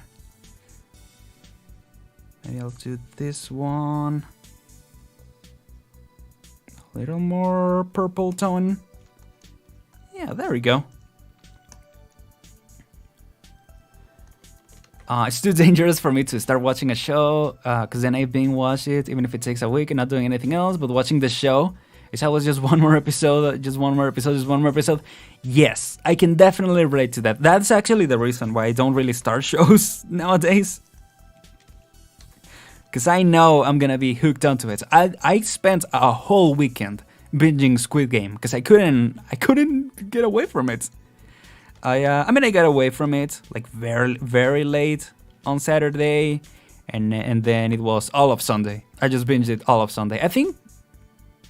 S1: maybe I'll do this one a little more purple tone. Yeah, there we go. It's too dangerous for me to start watching a show, because then I binge watch it, even if it takes a week and not doing anything else. But watching the show, it's always just one more episode, just one more episode. Yes, I can definitely relate to that. That's actually the reason why I don't really start shows nowadays. Because I know I'm gonna be hooked onto it. I spent a whole weekend binging Squid Game because I couldn't get away from it. I got away from it like very, very late on Saturday, and then it was all of Sunday. I just binged it all of Sunday. I think,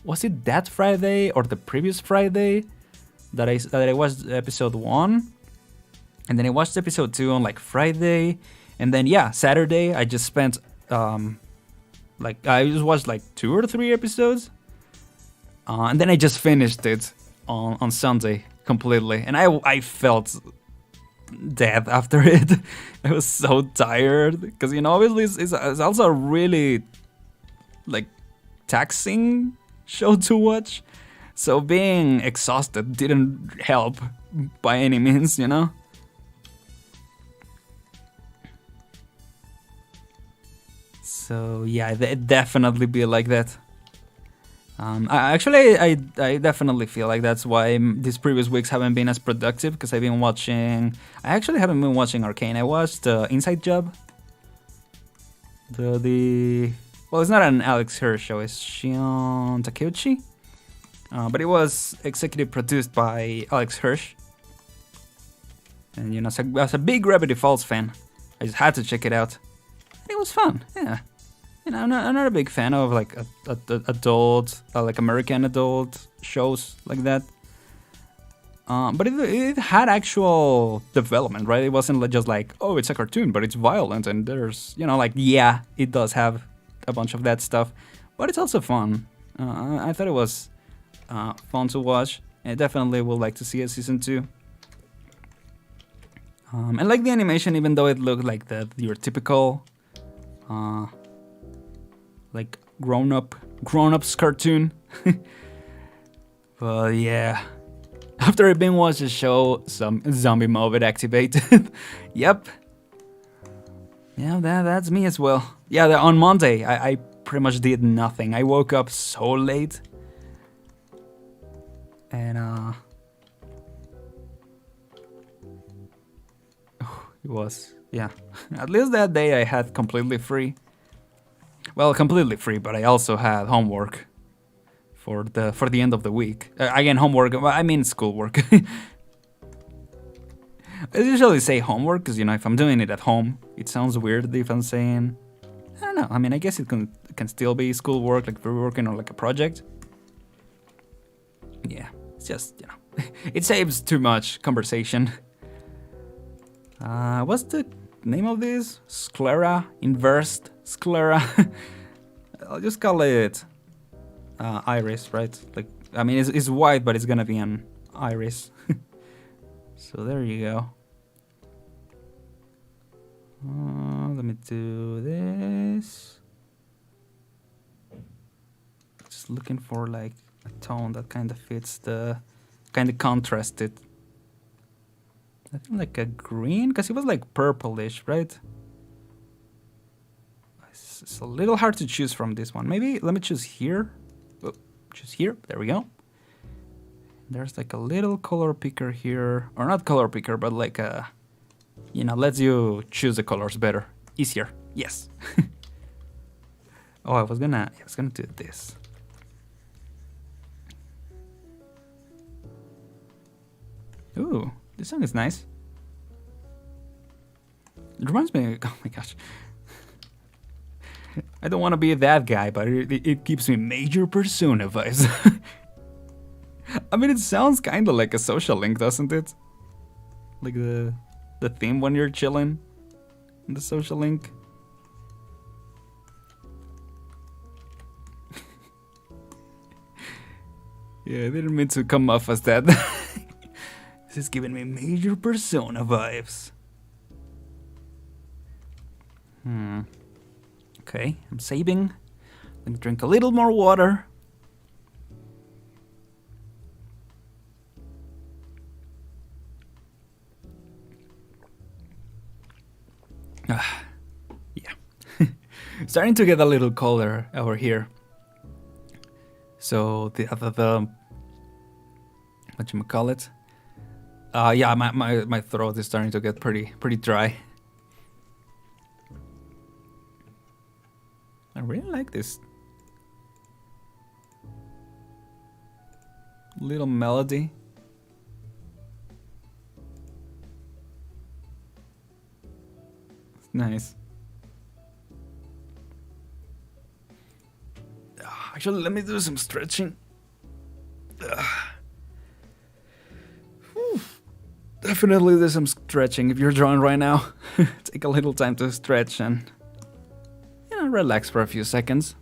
S1: was it that Friday or the previous Friday that I watched episode 1, and then I watched episode 2 on like Friday, and then yeah, Saturday I just spent I just watched like 2 or 3 episodes, and then I just finished it on Sunday completely, and I felt dead after it. I was so tired because obviously it's also a really like taxing show to watch, so being exhausted didn't help by any means, So yeah, it definitely be like that. I definitely feel like that's why these previous weeks haven't been as productive, because I actually haven't been watching Arcane. I watched Inside Job. Well, it's not an Alex Hirsch show, it's Shion Takeuchi. But it was executive produced by Alex Hirsch. And as a big Gravity Falls fan, I just had to check it out. And it was fun, yeah. I'm not a big fan of like adult, like American adult shows like that. But it had actual development, right? It wasn't just like, oh, it's a cartoon, but it's violent, and there's, it does have a bunch of that stuff. but it's also fun. I thought it was fun to watch. I definitely would like to see a season 2. I like the animation, even though it looked like your typical, like grown-ups cartoon. But yeah, after I binge watched the show, some zombie mode would activate. Yep. Yeah, that's me as well. Yeah, on Monday, I pretty much did nothing. I woke up so late. And, it was, yeah. At least that day I had completely free. Well, completely free, but I also had homework for the end of the week. Again, homework, I mean schoolwork. I usually say homework because, you know, if I'm doing it at home, it sounds weird if I'm saying, I don't know. I mean, I guess it can still be schoolwork, like if we're working on like a project. Yeah, it's just, you know, it saves too much conversation. What's the name of this? Sclera? Inversed sclera? I'll just call it iris, right? Like, I mean, it's white, but it's gonna be an iris. So there you go. Let me do this. Just looking for like a tone that kind of fits the, kind of contrasted. I think like a green, because it was like purplish, right? It's a little hard to choose from this one. Maybe let me choose here. Oh, choose here. There we go. There's like a little color picker here, or not color picker, but like a, you know, lets you choose the colors better, easier. Yes. Oh, I was gonna do this. Ooh, this song is nice. It reminds me, oh my gosh. I don't want to be that guy, but it gives me major Persona vibes. I mean, it sounds kind of like a social link, doesn't it? Like the theme when you're chilling in the social link. Yeah, I didn't mean to come off as that. This is giving me major Persona vibes. Okay, I'm saving. Let me drink a little more water. Yeah. Starting to get a little colder over here. So the whatchamacallit? Yeah, my throat is starting to get pretty dry. I really like this little melody. It's nice. Actually, let me do some stretching. Definitely do some stretching if you're drawing right now. Take a little time to stretch and, you know, relax for a few seconds.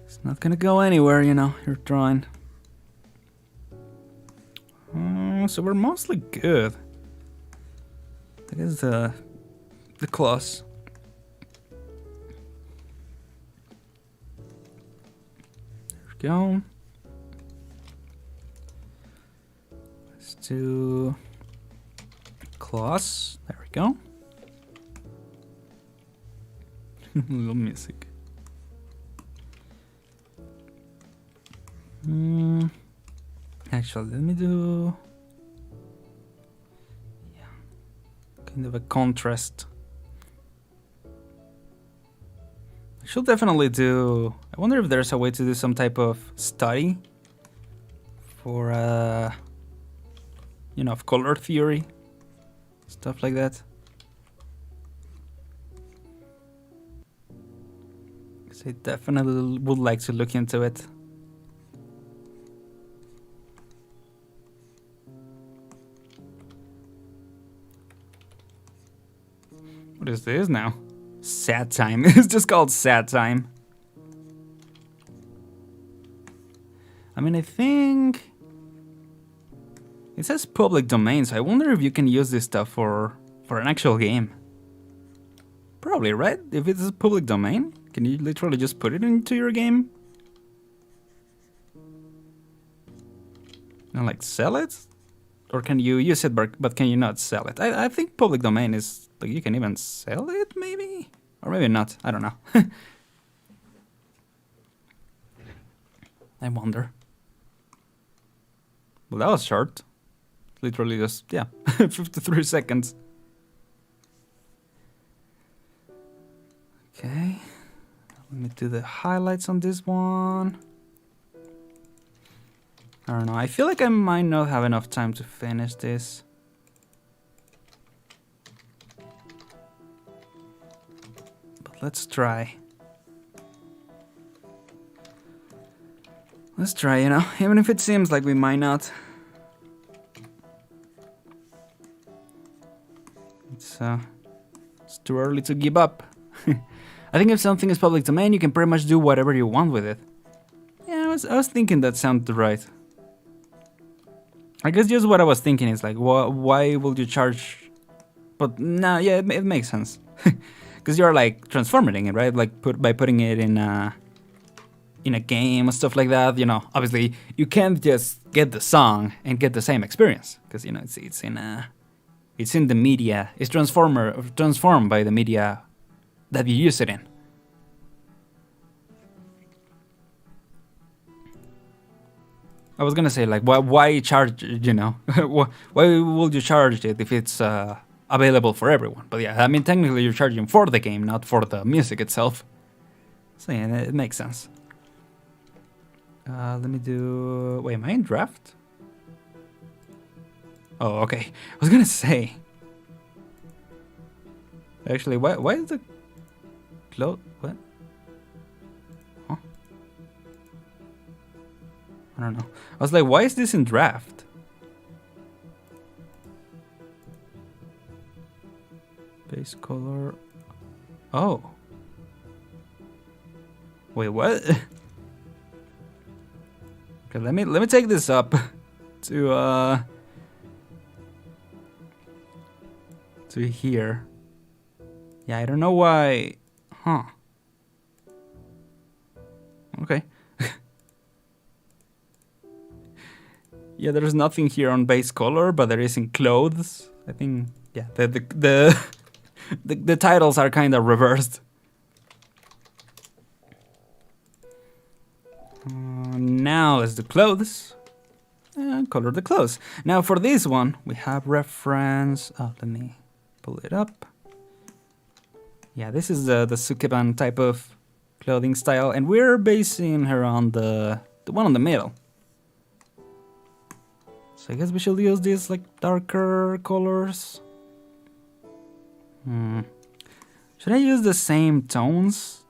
S1: It's not gonna go anywhere, you know, you're drawing. So we're mostly good. I guess the claws. There we go. Let's do claws. There we go. A little music. Actually, let me do, yeah, kind of a contrast. I should definitely do, I wonder if there's a way to do some type of study for, you know, of color theory, stuff like that. Because I definitely would like to look into it. What is this now? Sad time. It's just called sad time. I mean, I think it says public domain, so I wonder if you can use this stuff for an actual game. Probably, right? If it's a public domain, can you literally just put it into your game? And like sell it? Or can you use it, but can you not sell it? I think public domain is, like, you can even sell it, maybe? Or maybe not, I don't know. I wonder. Well, that was short. Literally just, yeah, 53 seconds. Okay, let me do the highlights on this one. I don't know, I feel like I might not have enough time to finish this. But let's try. Let's try, you know, even if it seems like we might not. It's too early to give up. I think if something is public domain, you can pretty much do whatever you want with it. Yeah, I was thinking that sounded right. I guess just what I was thinking is like, why would you charge? But no, yeah, it makes sense. Because you're like transforming it, right? Like by putting it in a game or stuff like that. You know, obviously you can't just get the song and get the same experience because you know it's in the media. It's transformed by the media that you use it in. I was gonna say, like, why charge, you know? Why would you charge it if it's available for everyone? But yeah, I mean, technically you're charging for the game, not for the music itself. So yeah, it makes sense. Let me do... Wait, am I in draft? Oh, okay. I was gonna say... Actually, why is the... What? Huh? I don't know. I was like, why is this in draft? Base color... Oh. Wait, what? Okay, let me take this up to here. Yeah, I don't know why. Huh. Okay. Yeah, there's nothing here on base color, but there is in clothes. I think, yeah, the titles are kind of reversed. Now let's do clothes. And color the clothes. Now for this one, we have reference. Oh, let me pull it up. Yeah, this is the Sukeban type of clothing style, and we're basing her on the one on the middle. So I guess we should use these like darker colors. Should I use the same tones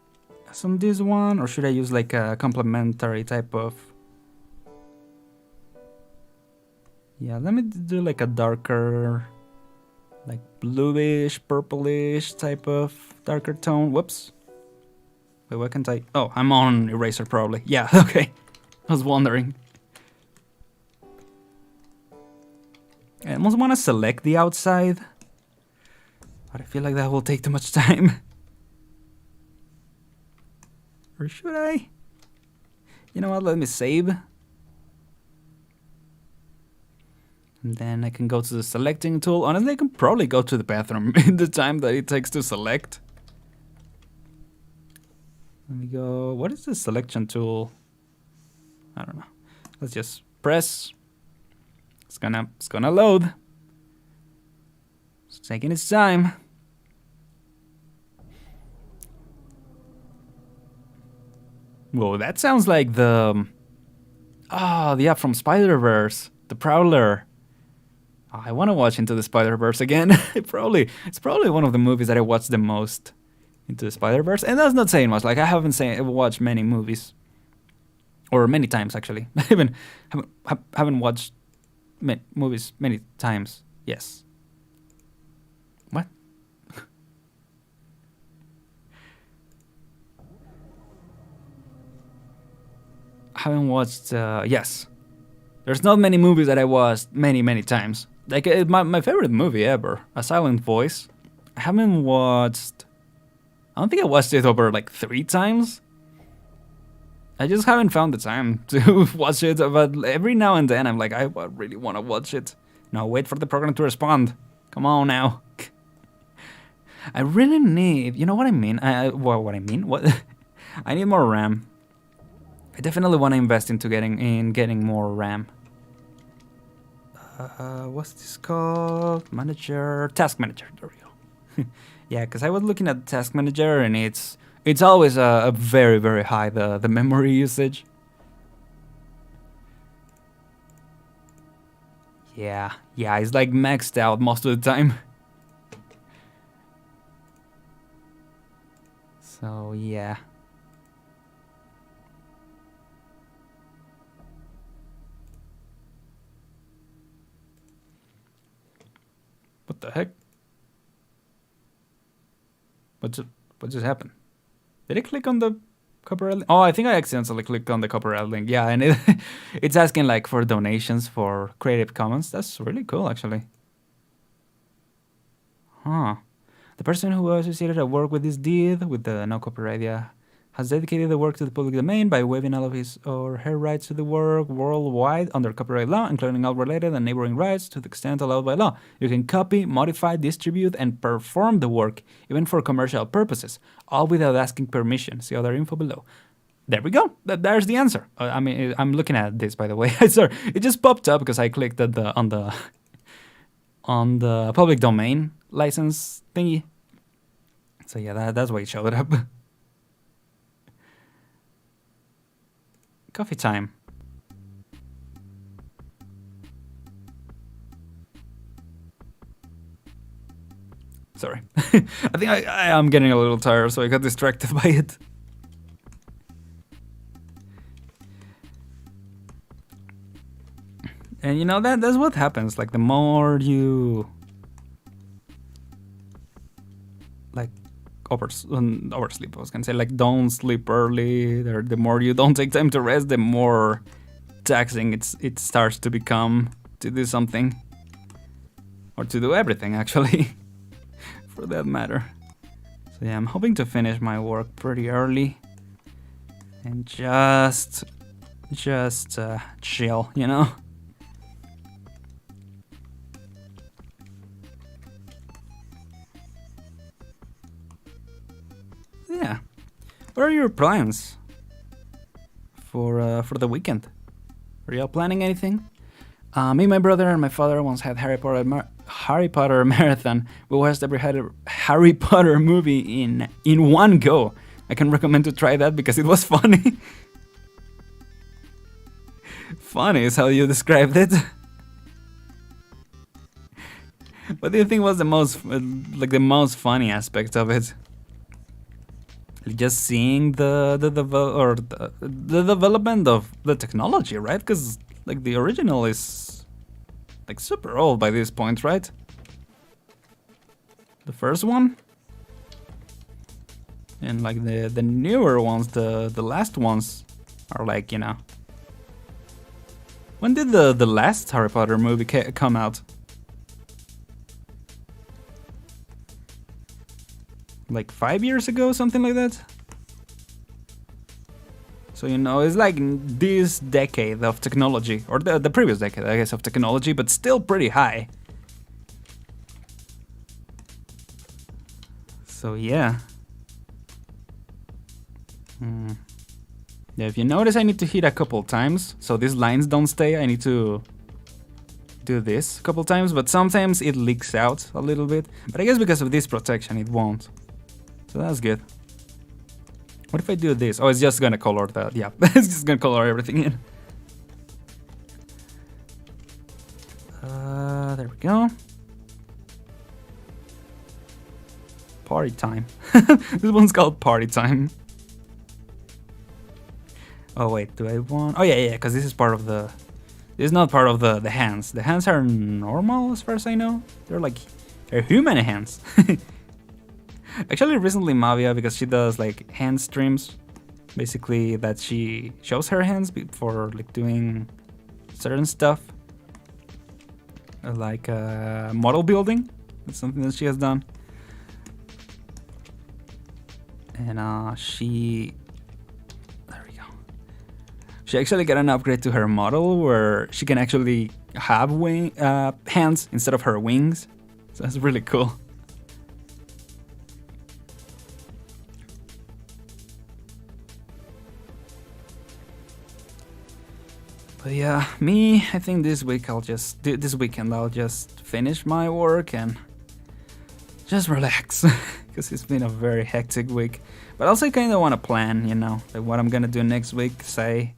S1: as on this one, or should I use like a complementary type of... Yeah, let me do like a darker, like bluish, purplish type of darker tone. Whoops. Wait, what can't I... Oh, I'm on eraser probably. Yeah, okay. I was wondering. I almost want to select the outside, but I feel like that will take too much time. Or should I? You know what, let me save. And then I can go to the selecting tool. Honestly, I can probably go to the bathroom in the time that it takes to select. Let me go, what is the selection tool? I don't know. Let's just press. It's gonna load. It's taking its time. Whoa, that sounds like the app from Spider-Verse, the Prowler. Oh, I want to watch Into the Spider-Verse again. It's probably one of the movies that I watched the most. Into the Spider-Verse, and that's not saying much. Like I haven't watched many movies, or many times actually. I haven't watched movies many times. Yes. What? haven't watched. Yes, there's not many movies that I watched many times. Like my favorite movie ever, A Silent Voice. I haven't watched. I don't think I watched it over like 3 times. I just haven't found the time to watch it. But every now and then, I'm like, I really want to watch it. No, wait for the program to respond. Come on now. I really need. You know what I mean? What I mean? What? I need more RAM. I definitely want to invest into getting more RAM. What's this called? Manager, task manager. There we go. Yeah, because I was looking at the task manager, and it's always a very high the memory usage. Yeah, it's like maxed out most of the time. So yeah. What the heck? What just happened? Did I click on the copyright link? Oh, I think I accidentally clicked on the copyright link. Yeah, and it's asking like for donations for Creative Commons. That's really cool, actually. Huh. The person who associated a work with this deed, with the no copyright, yeah, has dedicated the work to the public domain by waiving all of his or her rights to the work worldwide under copyright law, including all related and neighboring rights to the extent allowed by law. You can copy, modify, distribute, and perform the work, even for commercial purposes, all without asking permission. See other info below. There we go. There's the answer. I mean, I'm looking at this, by the way. Sorry, it just popped up because I clicked at on the public domain license thingy. So yeah, that's why it showed up. Coffee time. Sorry. I think I am getting a little tired, so I got distracted by it. And you know, that's what happens. Like, the more you like oversleep, I was gonna say, like, don't sleep early, the more you don't take time to rest, the more taxing it starts to become to do something, or to do everything, actually. For that matter. So yeah, I'm hoping to finish my work pretty early and just chill, you know. Yeah. What are your plans for the weekend? Are y'all planning anything? Me, my brother, and my father once had Harry Potter marathon. We watched every Harry Potter movie in one go. I can recommend to try that because it was funny. Funny is how you described it. What do you think was the most funny aspect of it? Just seeing the development of the technology, right? Because like the original is like super old by this point, right? The first one, and like the newer ones, the last ones are like, you know. When did the last Harry Potter movie come out? Like 5 years ago, something like that. So, you know, it's like this decade of technology, or the previous decade, I guess, of technology, but still pretty high. So yeah. Yeah, if you notice, I need to hit a couple times, so these lines don't stay. I need to do this a couple times, but sometimes it leaks out a little bit. But I guess because of this protection, it won't. So that's good. What if I do this? Oh, it's just gonna color that. Yeah, it's just gonna color everything in. There we go. Party time. This one's called party time. Oh wait, do I want? Oh yeah, because this is part of the. This is not part of the hands. The hands are normal as far as I know. They're human hands. Actually, recently Mavia, because she does like hand streams, Basically, that she shows her hands for like doing certain stuff, like model building. That's something that she has done. And there we go. She actually got an upgrade to her model where she can actually have hands instead of her wings. So that's really cool. But yeah, I think this weekend I'll just finish my work and just relax. Because it's been a very hectic week. But also I kind of want to plan, like what I'm gonna do next week. Say,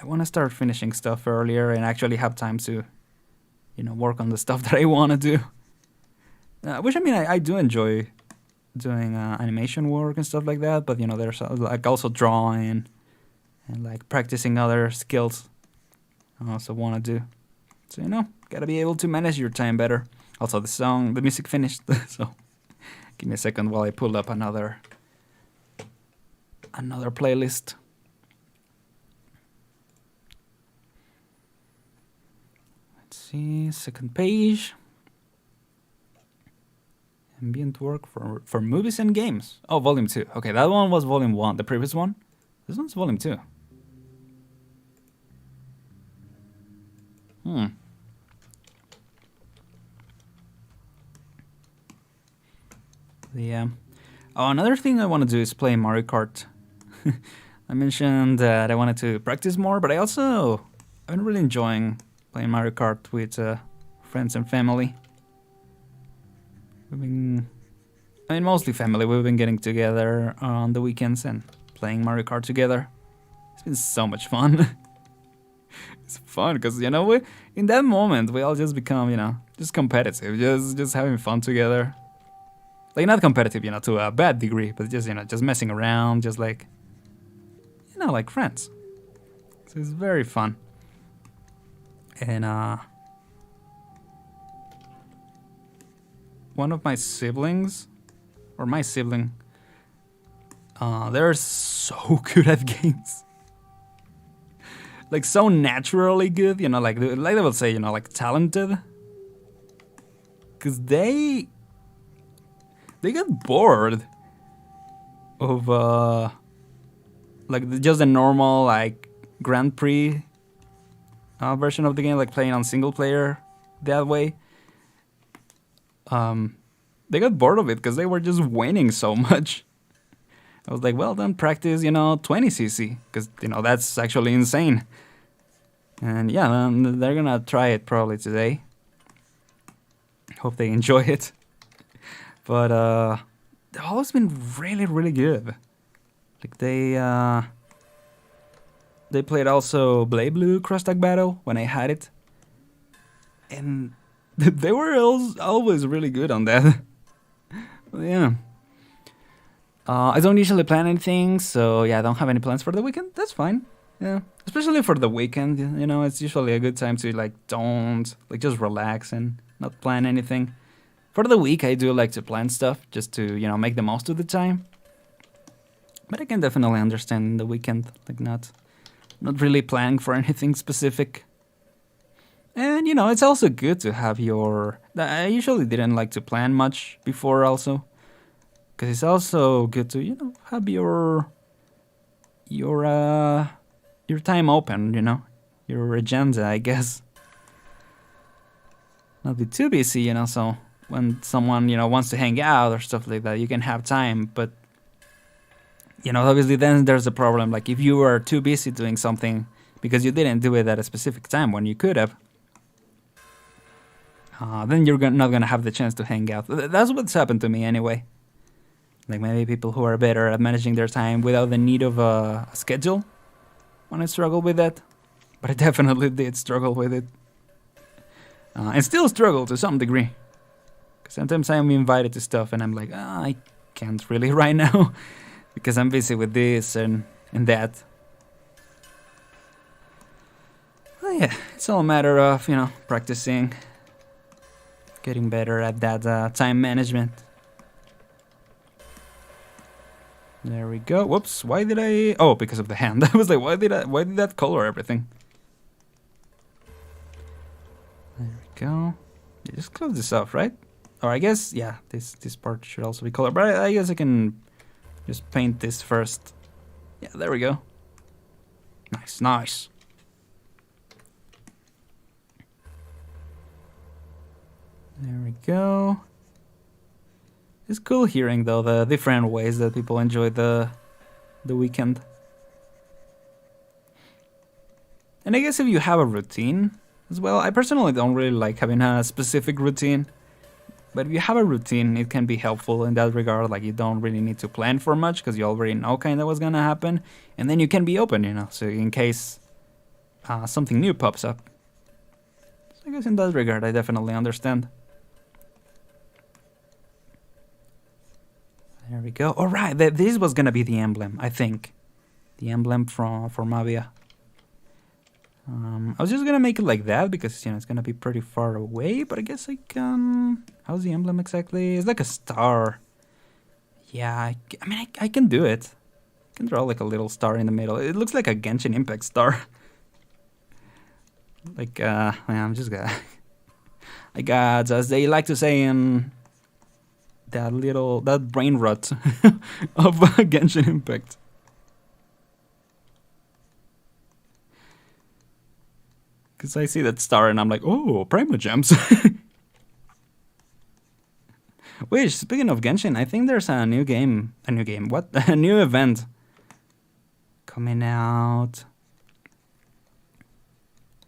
S1: I want to start finishing stuff earlier and actually have time to, work on the stuff that I want to do. Which I do enjoy doing animation work and stuff like that. But there's like also drawing and like practicing other skills I also want to do. So gotta be able to manage your time better. Also, the music finished, so. Give me a second while I pull up another playlist. Let's see, second page. Ambient work for movies and games. Oh, volume 2. Okay, that one was volume 1, the previous one. This one's volume 2. Yeah. Oh, another thing I want to do is play Mario Kart. I mentioned that I wanted to practice more, but I've been really enjoying playing Mario Kart with friends and family. Mostly family. We've been getting together on the weekends and playing Mario Kart together. It's been so much fun. It's fun because, in that moment, we all just become, just competitive, just having fun together. Like, not competitive, to a bad degree, but just, just messing around, just like, like friends. So it's very fun. And, one of my siblings, they're so good at games. Like, so naturally good, like they will say, like talented. Because they get bored of like just the normal like Grand Prix version of the game, like playing on single player that way. They got bored of it because they were just winning so much. I was like, well, then practice 20cc because that's actually insane. And yeah, they're gonna try it probably today. Hope they enjoy it. But they've always been really, really good. Like they played also Blade Blue Cross Tag Battle when I had it, and they were always really good on that. Yeah. I don't usually plan anything, so yeah, I don't have any plans for the weekend. That's fine. Yeah, especially for the weekend, it's usually a good time to just relax and not plan anything. For the week, I do like to plan stuff just to, make the most of the time. But I can definitely understand the weekend, like not really planning for anything specific. And, it's also good to have I usually didn't like to plan much before also. Because it's also good to, have your time open, your agenda, I guess. Not be too busy, so when someone, wants to hang out or stuff like that, you can have time. But, obviously then there's a problem. Like if you were too busy doing something because you didn't do it at a specific time when you could have, then you're not going to have the chance to hang out. That's what's happened to me anyway. Like maybe people who are better at managing their time without the need of a schedule when I struggle with that. But I definitely did struggle with it. And still struggle to some degree. Because sometimes I'm invited to stuff and I'm like, I can't really right now. Because I'm busy with this and that. Well, yeah, it's all a matter of, practicing. Getting better at that time management. There we go. Whoops, why did I... Oh, because of the hand. I was like, why did that color everything? There we go. Yeah, just close this off, right? Or I guess, yeah, this part should also be colored. But I guess I can just paint this first. Yeah, there we go. Nice, nice. There we go. It's cool hearing, though, the different ways that people enjoy the weekend. And I guess if you have a routine as well, I personally don't really like having a specific routine. But if you have a routine, it can be helpful in that regard. Like, you don't really need to plan for much because you already know kind of what's gonna happen. And then you can be open, you know, so in case something new pops up. So I guess in that regard, I definitely understand. There we go. All right, this was gonna be the emblem, I think. The emblem for Mavia. I was just gonna make it like that because, you know, it's gonna be pretty far away, but I guess I can... How's the emblem exactly? It's like a star. Yeah, I mean, I can do it. I can draw like a little star in the middle. It looks like a Genshin Impact star. Like, I'm just gonna... I got, as they like to say in... that brain rot of Genshin Impact. Because I see that star and I'm like, oh, Primogems. Wait, speaking of Genshin, I think there's a new game. What? A new event coming out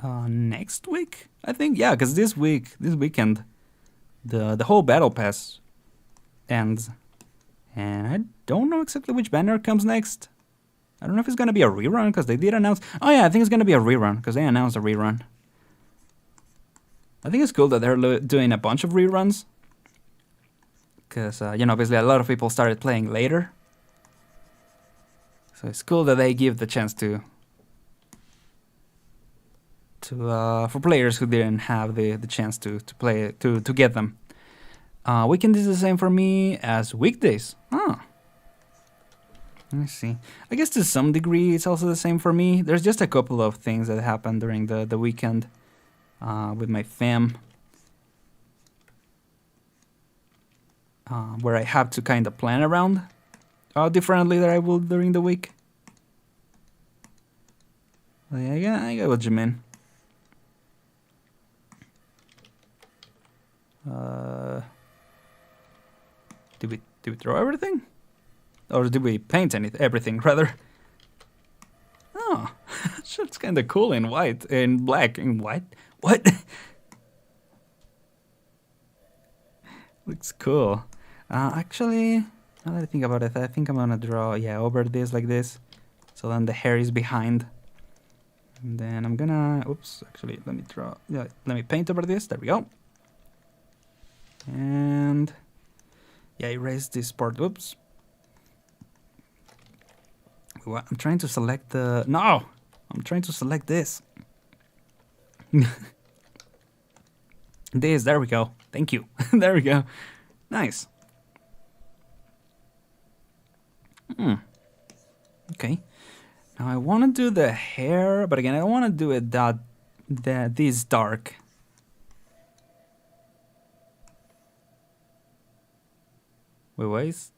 S1: next week, I think. Yeah, because this weekend, the whole battle pass ends, and I don't know exactly which banner comes next. I don't know if it's gonna be a rerun because they did announce. Oh yeah, I think it's gonna be a rerun because they announced a rerun. I think it's cool that they're doing a bunch of reruns because you know, obviously a lot of people started playing later, so it's cool that they give the chance to for players who didn't have the chance to play to get them. Weekend is the same for me as weekdays. Oh. Let me see. I guess to some degree it's also the same for me. There's just a couple of things that happen during the weekend with my fam. Where I have to kind of plan around differently than I would during the week. But yeah, I get what you mean. Did we throw everything? Or did we paint everything, rather? Oh, shit's kind of cool in white, in black, in white. What? Looks cool. Actually, now that I think about it, I think I'm gonna draw, yeah, over this like this. So then the hair is behind. And then I'm gonna, oops, actually, let me paint over this. There we go. And yeah, erase this part. Whoops. I'm trying to select the... No! I'm trying to select this. This, there we go. Thank you. There we go. Nice. Okay. Now I want to do the hair, but again, I don't want to do it this dark. Wait, what is...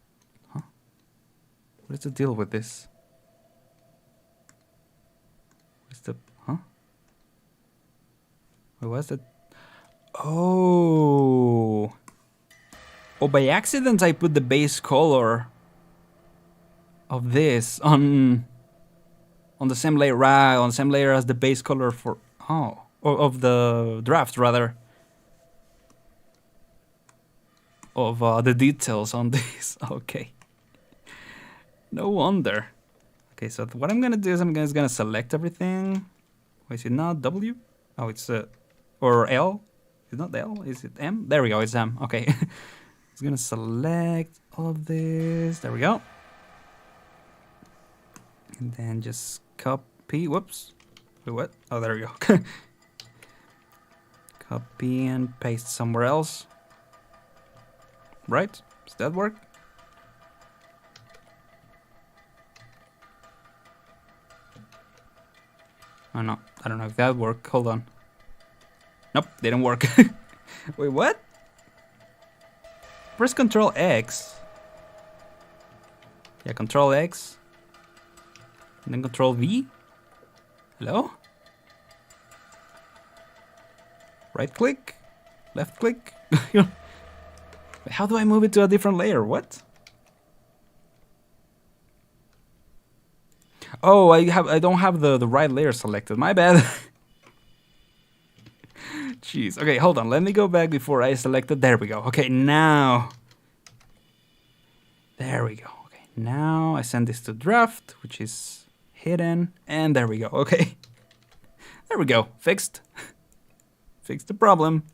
S1: Huh? What is the deal with this? What's the... Huh? Wait, what's that? Oh... Oh, by accident I put the base color of this on the same layer, right? On the same layer as the base color for... Oh, of the draft, rather. Of the details on this. Okay. No wonder. Okay, so what I'm gonna do is I'm just gonna select everything. Wait, is it not W? Oh, it's or L? It's not L, is it M? There we go, it's M. Okay. It's gonna select all of this. There we go. And then just copy. Whoops. Wait, what? Oh, there we go. Copy and paste somewhere else. Right? Does that work? Oh no, I don't know if that worked. Hold on. Nope, didn't work. Wait, what? Press Control X. Yeah, Control X. And then Control V. Hello? Right click? Left click? How do I move it to a different layer? What? Oh, I don't have the right layer selected. My bad. Jeez. Okay, hold on. Let me go back before I selected. There we go. Okay, now. There we go. Okay, now I send this to draft, which is hidden, and there we go. Okay. There we go. Fixed. Fixed the problem.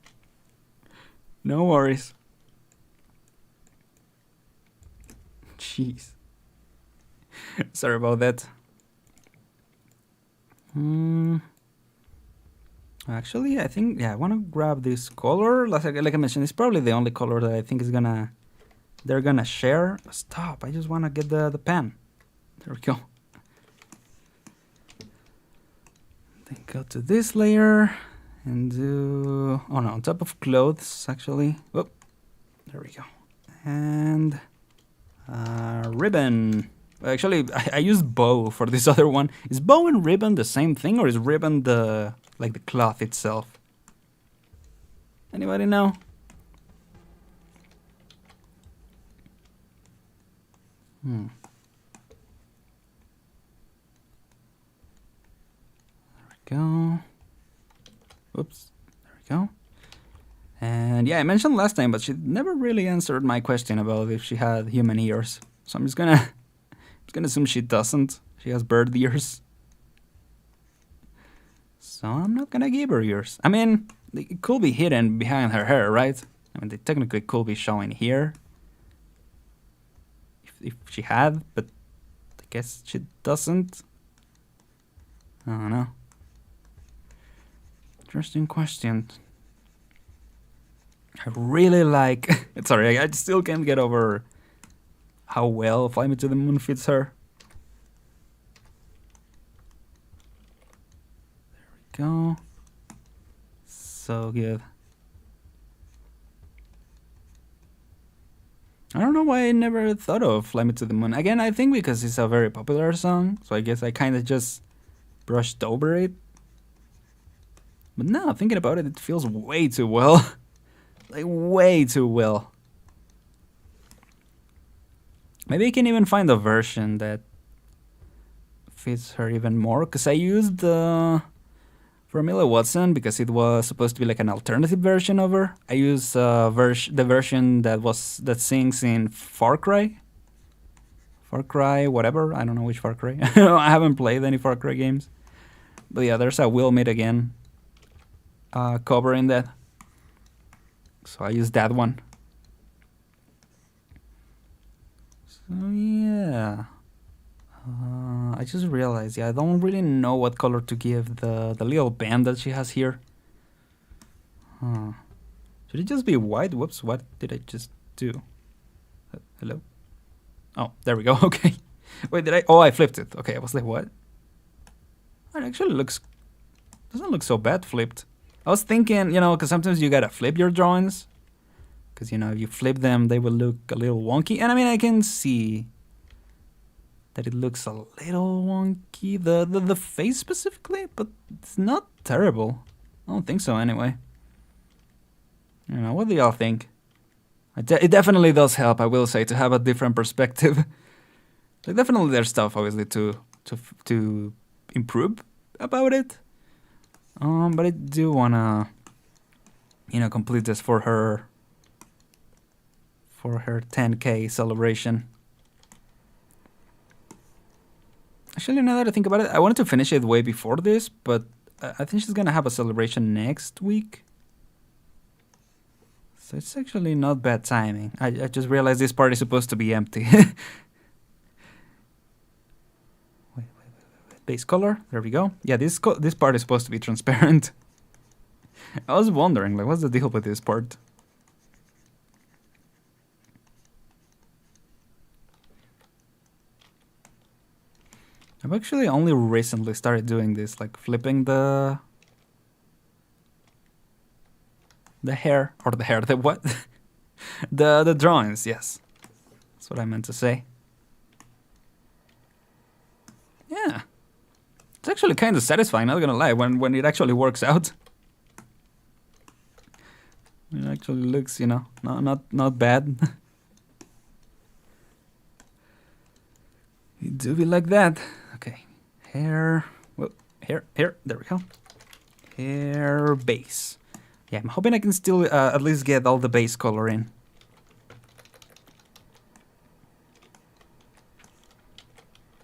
S1: No worries. Jeez. Sorry about that. Actually, I think, yeah, I want to grab this color. Like I mentioned, it's probably the only color that I think is they're gonna share. Stop, I just want to get the pen. There we go. Then go to this layer and do, oh no, on top of clothes, actually. Whoop, there we go. And ribbon. Actually, I used bow for this other one. Is bow and ribbon the same thing, or is ribbon like the cloth itself? Anybody know? There we go. Oops. There we go. And yeah, I mentioned last time, but she never really answered my question about if she had human ears. So I'm just gonna assume she doesn't. She has bird ears. So I'm not gonna give her ears. I mean, it could be hidden behind her hair, right? I mean, they technically could be showing here. If she had, but I guess she doesn't. I don't know. Interesting question. I really like... Sorry, I still can't get over how well Fly Me to the Moon fits her. There we go. So good. I don't know why I never thought of Fly Me to the Moon. Again, I think because it's a very popular song, so I guess I kind of just brushed over it. But now, thinking about it, it feels way too well. Like, way too well. Maybe I can even find a version that fits her even more, because I used for Amelia Watson, because it was supposed to be like an alternative version of her. I used the version that sings in Far Cry. Far Cry, whatever. I don't know which Far Cry. I haven't played any Far Cry games. But yeah, there's a We'll Meet Again cover in that. So I used that one. So yeah. I just realized, yeah, I don't really know what color to give the little band that she has here. Should it just be white? Whoops, what did I just do? Hello? Oh, there we go, okay. Wait, did I? Oh, I flipped it. Okay, I was like, what? It actually doesn't look so bad flipped. I was thinking, you know, because sometimes you gotta flip your drawings. Because, you know, if you flip them, they will look a little wonky. And I mean, I can see that it looks a little wonky, the face specifically, but it's not terrible. I don't think so anyway. You know, what do y'all think? It definitely does help, I will say, to have a different perspective. Like, definitely there's stuff, obviously, to improve about it. But I do wanna, you know, complete this for her 10K celebration. Actually, now that I think about it, I wanted to finish it way before this, but I think she's gonna have a celebration next week. So it's actually not bad timing. I just realized this part is supposed to be empty. Wait. Base color, there we go. Yeah, this part is supposed to be transparent. I was wondering, like, what's the deal with this part? I've actually only recently started doing this, like flipping the hair, or the what? the drawings, yes. That's what I meant to say. Yeah. It's actually kind of satisfying, not gonna lie, when it actually works out. It actually looks, you know, not bad. It do be like that. Okay. Hair. Whoa. Hair. There we go. Hair base. Yeah, I'm hoping I can still at least get all the base color in.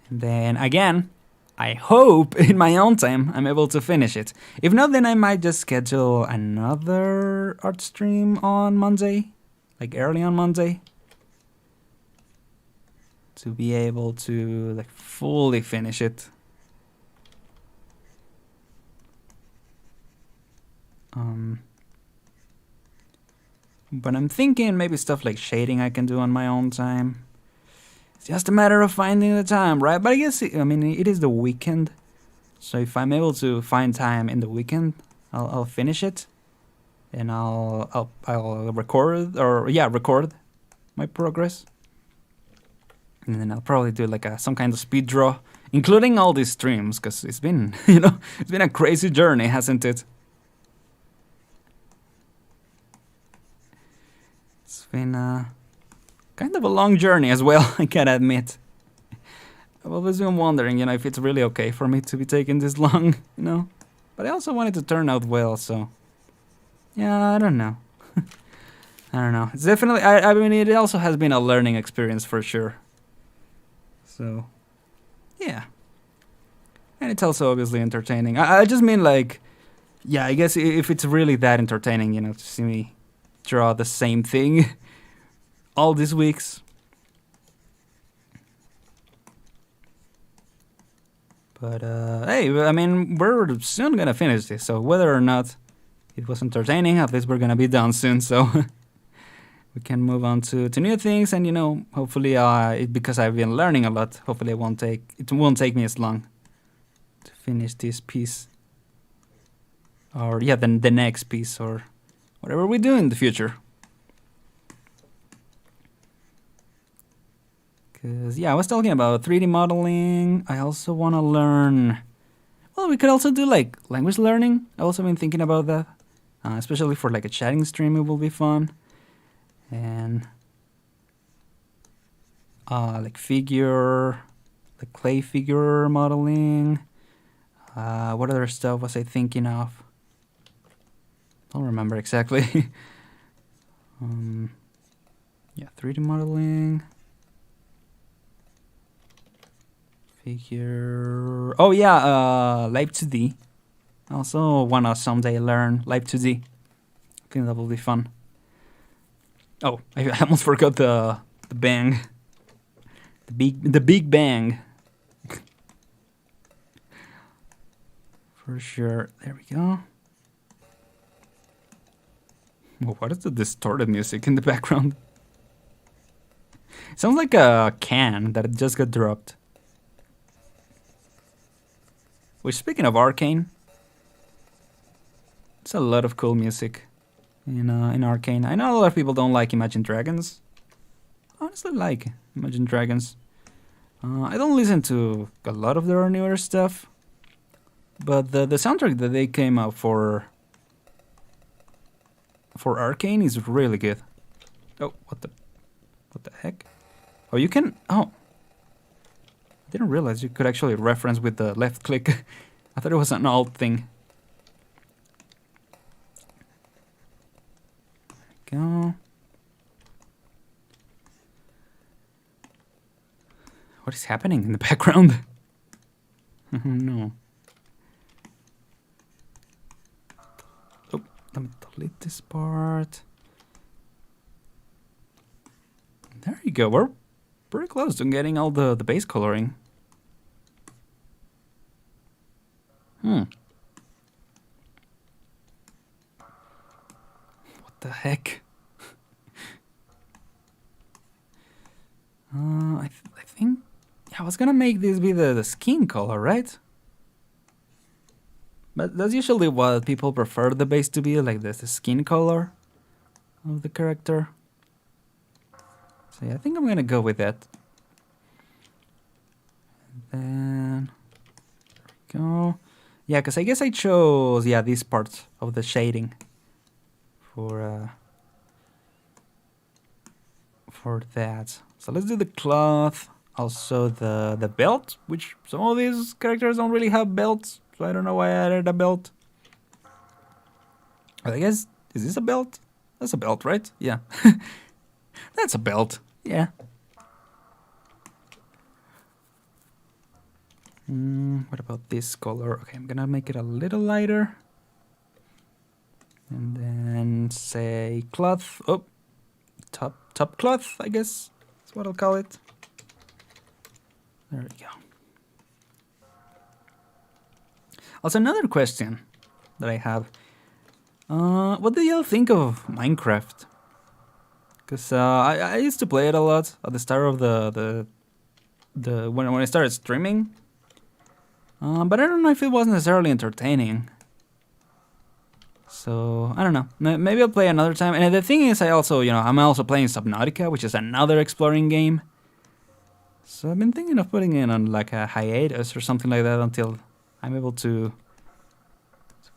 S1: And then again, I hope in my own time I'm able to finish it. If not, then I might just schedule another art stream on Monday, like early on Monday, to be able to like fully finish it. But I'm thinking maybe stuff like shading I can do on my own time. It's just a matter of finding the time, right? But I guess, I mean, it is the weekend. So if I'm able to find time in the weekend, I'll finish it. And I'll record, or yeah, record my progress. And then I'll probably do like some kind of speed draw, including all these streams, because it's been, you know, it's been a crazy journey, hasn't it? It's been kind of a long journey as well, I gotta admit. I've always been wondering, you know, if it's really okay for me to be taking this long, you know? But I also want it to turn out well, so... yeah, I don't know. I don't know. It's definitely... I mean, it also has been a learning experience for sure. So... yeah. And it's also obviously entertaining. I just mean, like... yeah, I guess if it's really that entertaining, you know, to see me draw the same thing all these weeks. But, hey, I mean, we're soon gonna finish this, so whether or not it was entertaining, at least we're gonna be done soon, so we can move on to new things, and, you know, hopefully, because I've been learning a lot, hopefully it won't take me as long to finish this piece. Or, yeah, the next piece, or whatever we do in the future. Because, yeah, I was talking about 3D modeling. I also want to learn... well, we could also do, like, language learning. I've also been thinking about that. Especially for, like, a chatting stream, it will be fun. And... like, like, clay figure modeling. What other stuff was I thinking of? Don't remember exactly. Yeah, 3D modeling. Figure. Oh yeah, Live 2D. I also wanna someday learn Live 2D. I think that will be fun. Oh, I almost forgot the bang. The big bang. For sure. There we go. Oh, what is the distorted music in the background? It sounds like a can that just got dropped. Which, speaking of Arcane, it's a lot of cool music in Arcane. I know a lot of people don't like Imagine Dragons. I honestly like Imagine Dragons. I don't listen to a lot of their newer stuff, but the soundtrack that they came out for Arcane is really good. Oh, what the heck? Oh, you can... oh. I didn't realize you could actually reference with the left click. I thought it was an alt thing. There we go. What is happening in the background? Oh no. Oh, let me delete this part. There you go. We're pretty close to getting all the base coloring. What the heck? I think, Yeah, I was gonna make this be the skin color, right? But that's usually what people prefer the base to be, like the skin color of the character. So yeah, I think I'm gonna go with that. And then there we go. Yeah, because I guess I chose these parts of the shading for that. So let's do the cloth, also the belt, which some of these characters don't really have belts, so I don't know why I added a belt. But I guess, is this a belt? That's a belt, right? Yeah. That's a belt. Yeah. What about this color? Okay, I'm gonna make it a little lighter. And then say cloth. Oh, top cloth, I guess that's what I'll call it. There we go. Also, another question that I have. What do y'all think of Minecraft? Because I used to play it a lot at the start of when I started streaming. But I don't know if it was necessarily entertaining. So I don't know. Maybe I'll play another time. And the thing is, I'm also playing Subnautica, which is another exploring game. So I've been thinking of putting it on like a hiatus or something like that until I'm able to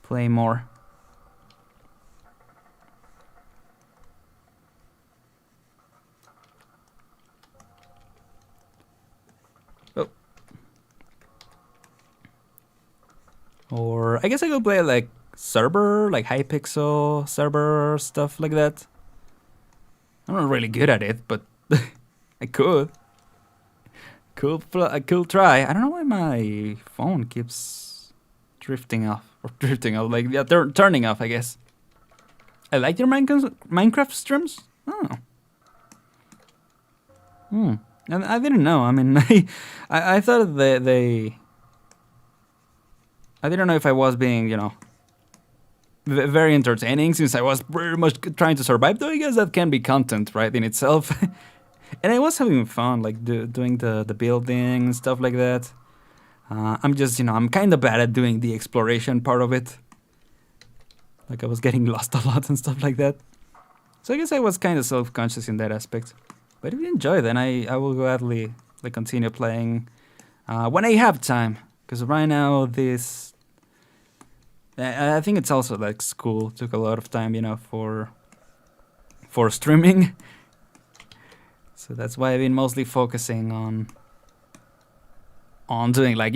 S1: play more. Oh. Or I guess I could play like server, like Hypixel server, stuff like that. I'm not really good at it, but I could. I could try. I don't know why my phone keeps drifting off. Like, yeah, turning off, I guess. I like your Minecraft streams? Oh. And I didn't know. I mean, I thought they... I didn't know if I was being, very entertaining, since I was pretty much trying to survive, though I guess that can be content, right, in itself. And I was having fun, like doing the building and stuff like that. I'm just, I'm kind of bad at doing the exploration part of it. Like I was getting lost a lot and stuff like that. So I guess I was kind of self-conscious in that aspect. But if you enjoy, then I will gladly like continue playing when I have time. Because right now I think it's also like school took a lot of time, for streaming. So that's why I've been mostly focusing on doing like,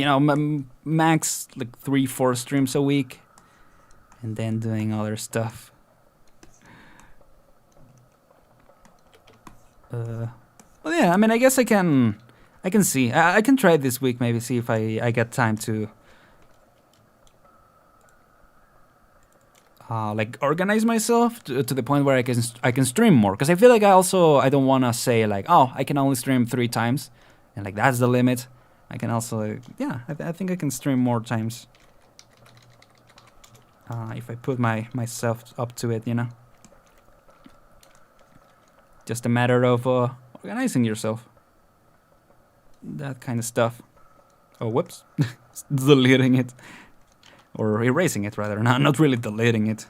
S1: max like 3-4 streams a week, and then doing other stuff. Well, yeah, I mean, I guess I can see. I can try this week, maybe see if I get time to like organize myself to the point where I can stream more. Because I feel like I don't want to say like, oh, I can only stream 3 times, and like that's the limit. I can also, I think I can stream more times if I put myself up to it, Just a matter of organizing yourself. That kind of stuff. Oh, whoops. Deleting it. Or erasing it, rather. No, not really deleting it.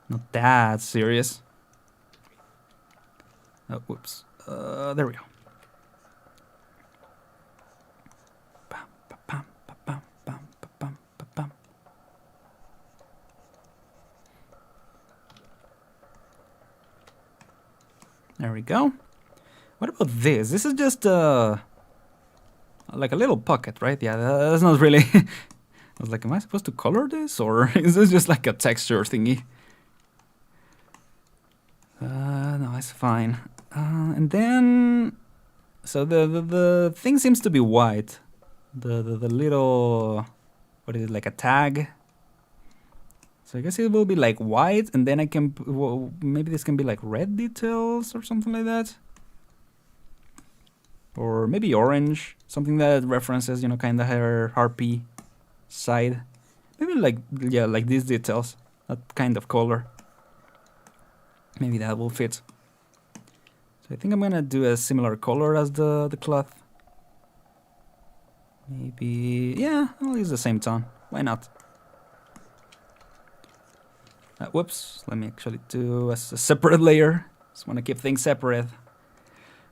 S1: Not that serious. Oh, whoops. There we go. There we go. What about this? This is just like a little pocket, right? Yeah, that's not really... I was like, am I supposed to color this, or is this just like a texture thingy? No, it's fine. And then, so the thing seems to be white. The little, what is it, like a tag? So I guess it will be like white, and then I can, well, maybe this can be like red details or something like that. Or maybe orange, something that references, kind of her harpy side. Maybe like, yeah, like these details, that kind of color. Maybe that will fit. So I think I'm gonna do a similar color as the cloth. Maybe, yeah, I'll use the same tone. Why not? Whoops, let me actually do a separate layer. Just want to keep things separate.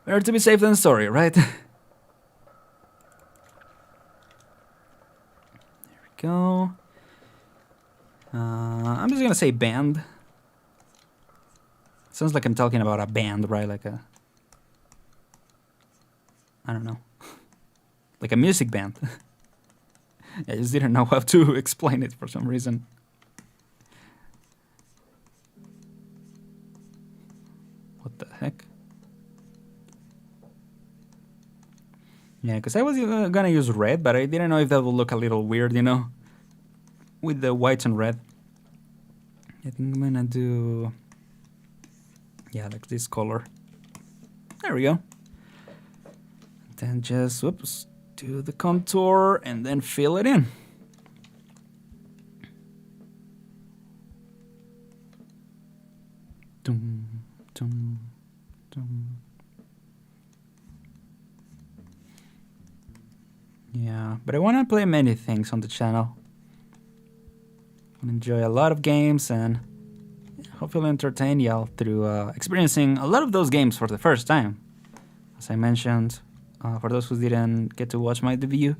S1: Better to be safe than sorry, right? There we go. I'm just gonna say band. Sounds like I'm talking about a band, right? Like a, I don't know, like a music band. I just didn't know how to explain it for some reason. What the heck? Yeah, because I was gonna use red, but I didn't know if that would look a little weird, you know, with the white and red. I think I'm gonna do, yeah, like this color. There we go. Then just, whoops, do the contour and then fill it in. Dum, dum, dum. Yeah, but I want to play many things on the channel. I enjoy a lot of games and hopefully entertain y'all through experiencing a lot of those games for the first time. As I mentioned, for those who didn't get to watch my debut,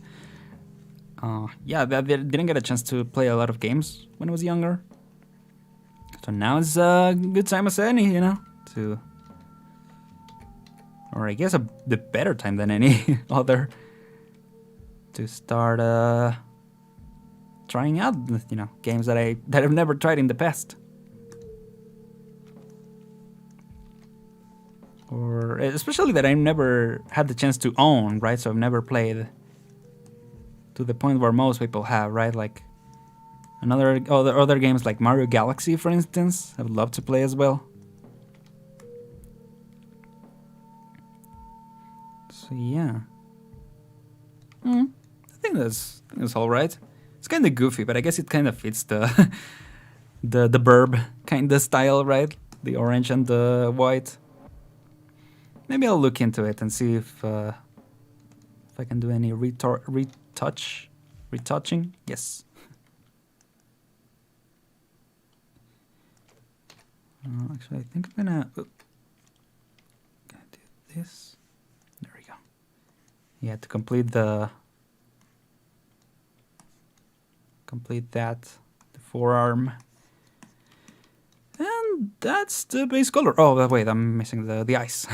S1: yeah, they didn't get a chance to play a lot of games when I was younger. So now is a good time as any, you know, to, or I guess the better time than any other, to start trying out, you know, games that I've never tried in the past, or especially that I never had the chance to own, right? So I've never played to the point where most people have, right? Like other games like Mario Galaxy, for instance, I would love to play as well. So yeah, I think that's all right. It's kind of goofy, but I guess it kind of fits the the burb kind of style, right? The orange and the white. Maybe I'll look into it and see if I can do any retouching. Yes. Actually, I think I'm gonna do this. There we go. Yeah, to complete that, the forearm. And that's the base color. Oh, wait, I'm missing the eyes.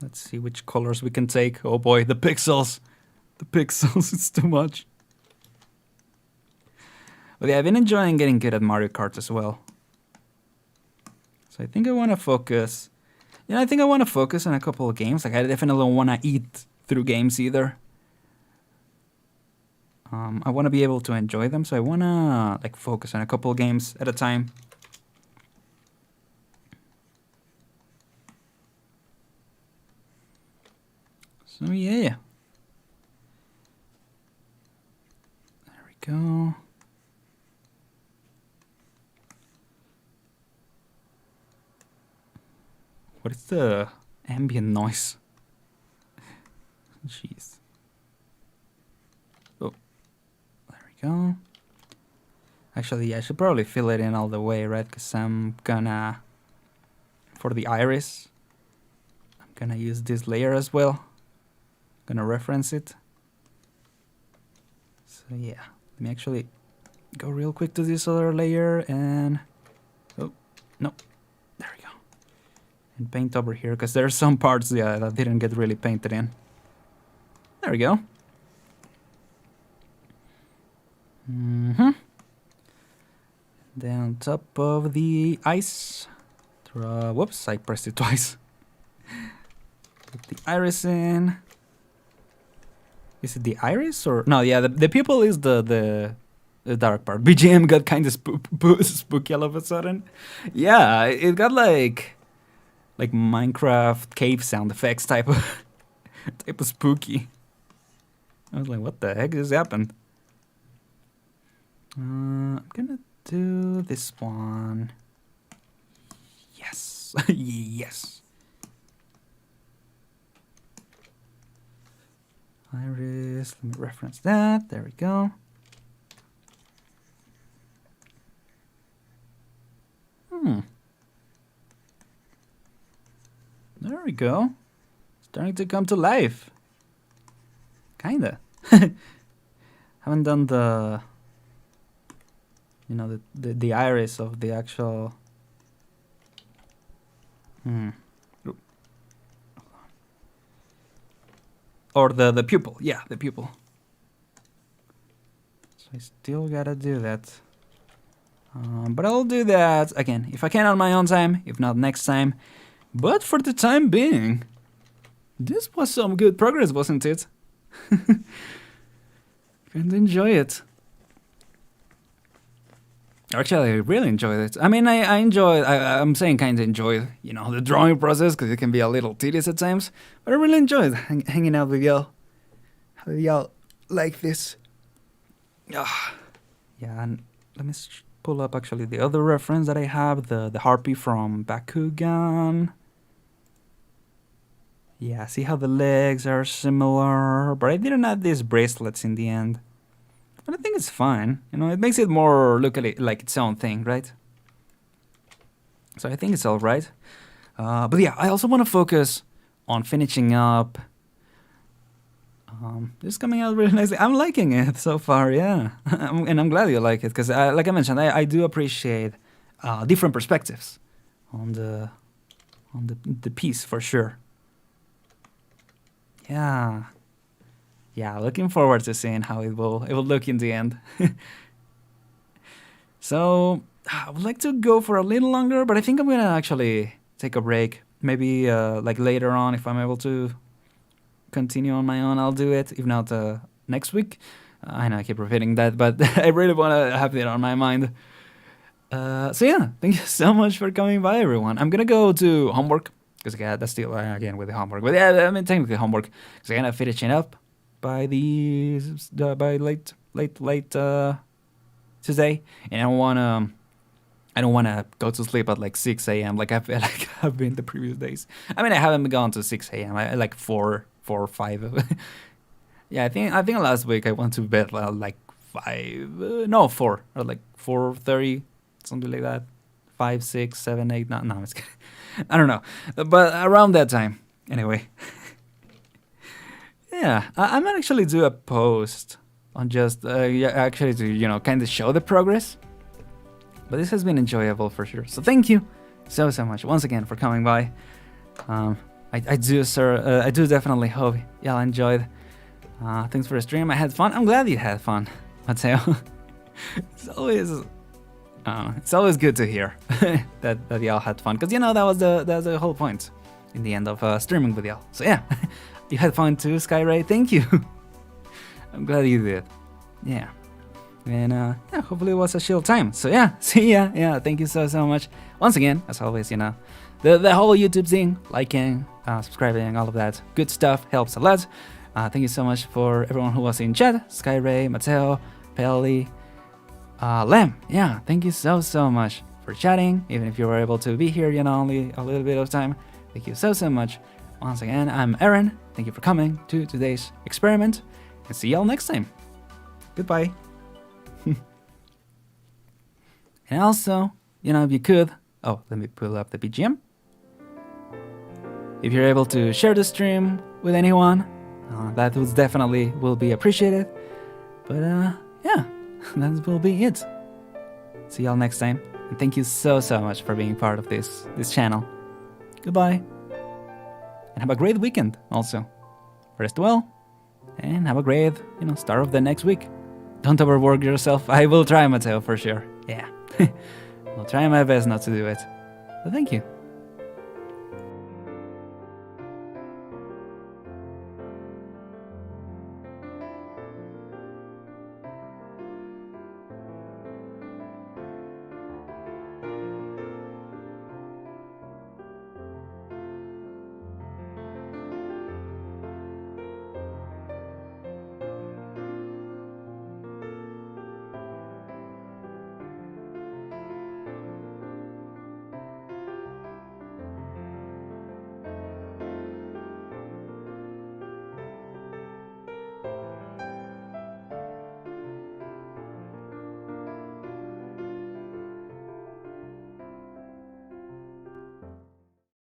S1: Let's see which colors we can take. Oh boy, the pixels. The pixels, it's too much. But yeah, I've been enjoying getting good at Mario Kart as well. So I think I want to focus. Yeah, I think I want to focus on a couple of games. Like, I definitely don't want to eat through games either. I want to be able to enjoy them, so I want to like focus on a couple of games at a time. So yeah. There we go. What is the ambient noise? Jeez. Oh, there we go. Actually, I should probably fill it in all the way, right? Because I'm gonna, for the iris, I'm gonna use this layer as well. I'm gonna reference it. So yeah, let me actually go real quick to this other layer and, oh, no, there we go. And paint over here, because there's some parts, yeah, that didn't get really painted in. There we go. Then on top of the ice, whoops, I pressed it twice. Put the iris in. Is it the iris or no? Yeah, the pupil is the dark part. BGM got kind of spooky all of a sudden. Yeah, it got like Minecraft cave sound effects type of spooky. I was like, what the heck just happened? I'm gonna do this one. Yes. Yes. Iris, let me reference that. There we go. There we go. Starting to come to life. Kinda. Haven't done the, you know, the iris of the actual. Or the pupil. Yeah, the pupil. So I still gotta do that. But I'll do that again if I can on my own time, if not next time. But for the time being, this was some good progress, wasn't it? And enjoy it. Actually, I really enjoyed it. I mean, I'm saying kind of enjoyed, you know, the drawing process, because it can be a little tedious at times. But I really enjoyed hanging out with y'all. How y'all like this? Yeah, and let me pull up actually the other reference that I have, the harpy from Bakugan. Yeah, see how the legs are similar, but I didn't add these bracelets in the end. But I think it's fine. You know, it makes it more look like its own thing, right? So I think it's all right. But yeah, I also want to focus on finishing up. This is coming out really nicely. I'm liking it so far, yeah. And I'm glad you like it, because like I mentioned, I do appreciate different perspectives on the piece for sure. Yeah. Yeah, looking forward to seeing how it will look in the end. So I would like to go for a little longer, but I think I'm gonna actually take a break. Maybe like later on, if I'm able to continue on my own, I'll do it. If not, next week. I know I keep repeating that, but I really want to have it on my mind. So yeah, thank you so much for coming by, everyone. I'm gonna go to homework, because that's still again with the homework. But yeah, I mean technically homework, because I'm gonna finish it up by by late today, and I don't wanna go to sleep at like 6 a.m. like I've been the previous days. I mean, I haven't gone to 6 a.m. I like 4 or 5. Yeah, I think last week I went to bed like 4 or like 4:30, something like that. 5, 6, 7, 8. No, I'm just kidding. I don't know, but around that time. Anyway. Yeah, I might actually do a post on just actually to, you know, kind of show the progress. But this has been enjoyable for sure. So thank you so much once again for coming by. I do definitely hope y'all enjoyed. Thanks for the stream. I had fun. I'm glad you had fun, Mateo. It's always good to hear that y'all had fun, because you know that was the whole point in the end of streaming with y'all. So yeah. You had fun too, Skyray. Thank you. I'm glad you did. Yeah. And yeah, hopefully it was a chill time. So yeah, see ya. Yeah, thank you so much. Once again, as always, you know, the whole YouTube thing, liking, subscribing, all of that good stuff helps a lot. Thank you so much for everyone who was in chat. Skyray, Mateo, Pelly, Lem. Yeah, thank you so much for chatting. Even if you were able to be here, you know, only a little bit of time. Thank you so much. Once again, I'm Aren. Thank you for coming to today's experiment, and see y'all next time. Goodbye. And also, you know, if you could, let me pull up the BGM. If you're able to share the stream with anyone, that will definitely be appreciated. But yeah, that will be it. See y'all next time, and thank you so much for being part of this channel. Goodbye. And have a great weekend also. Rest well, and have a great, you know, start of the next week. Don't overwork yourself. I will try, Mateo, for sure. Yeah. I'll try my best not to do it. But thank you.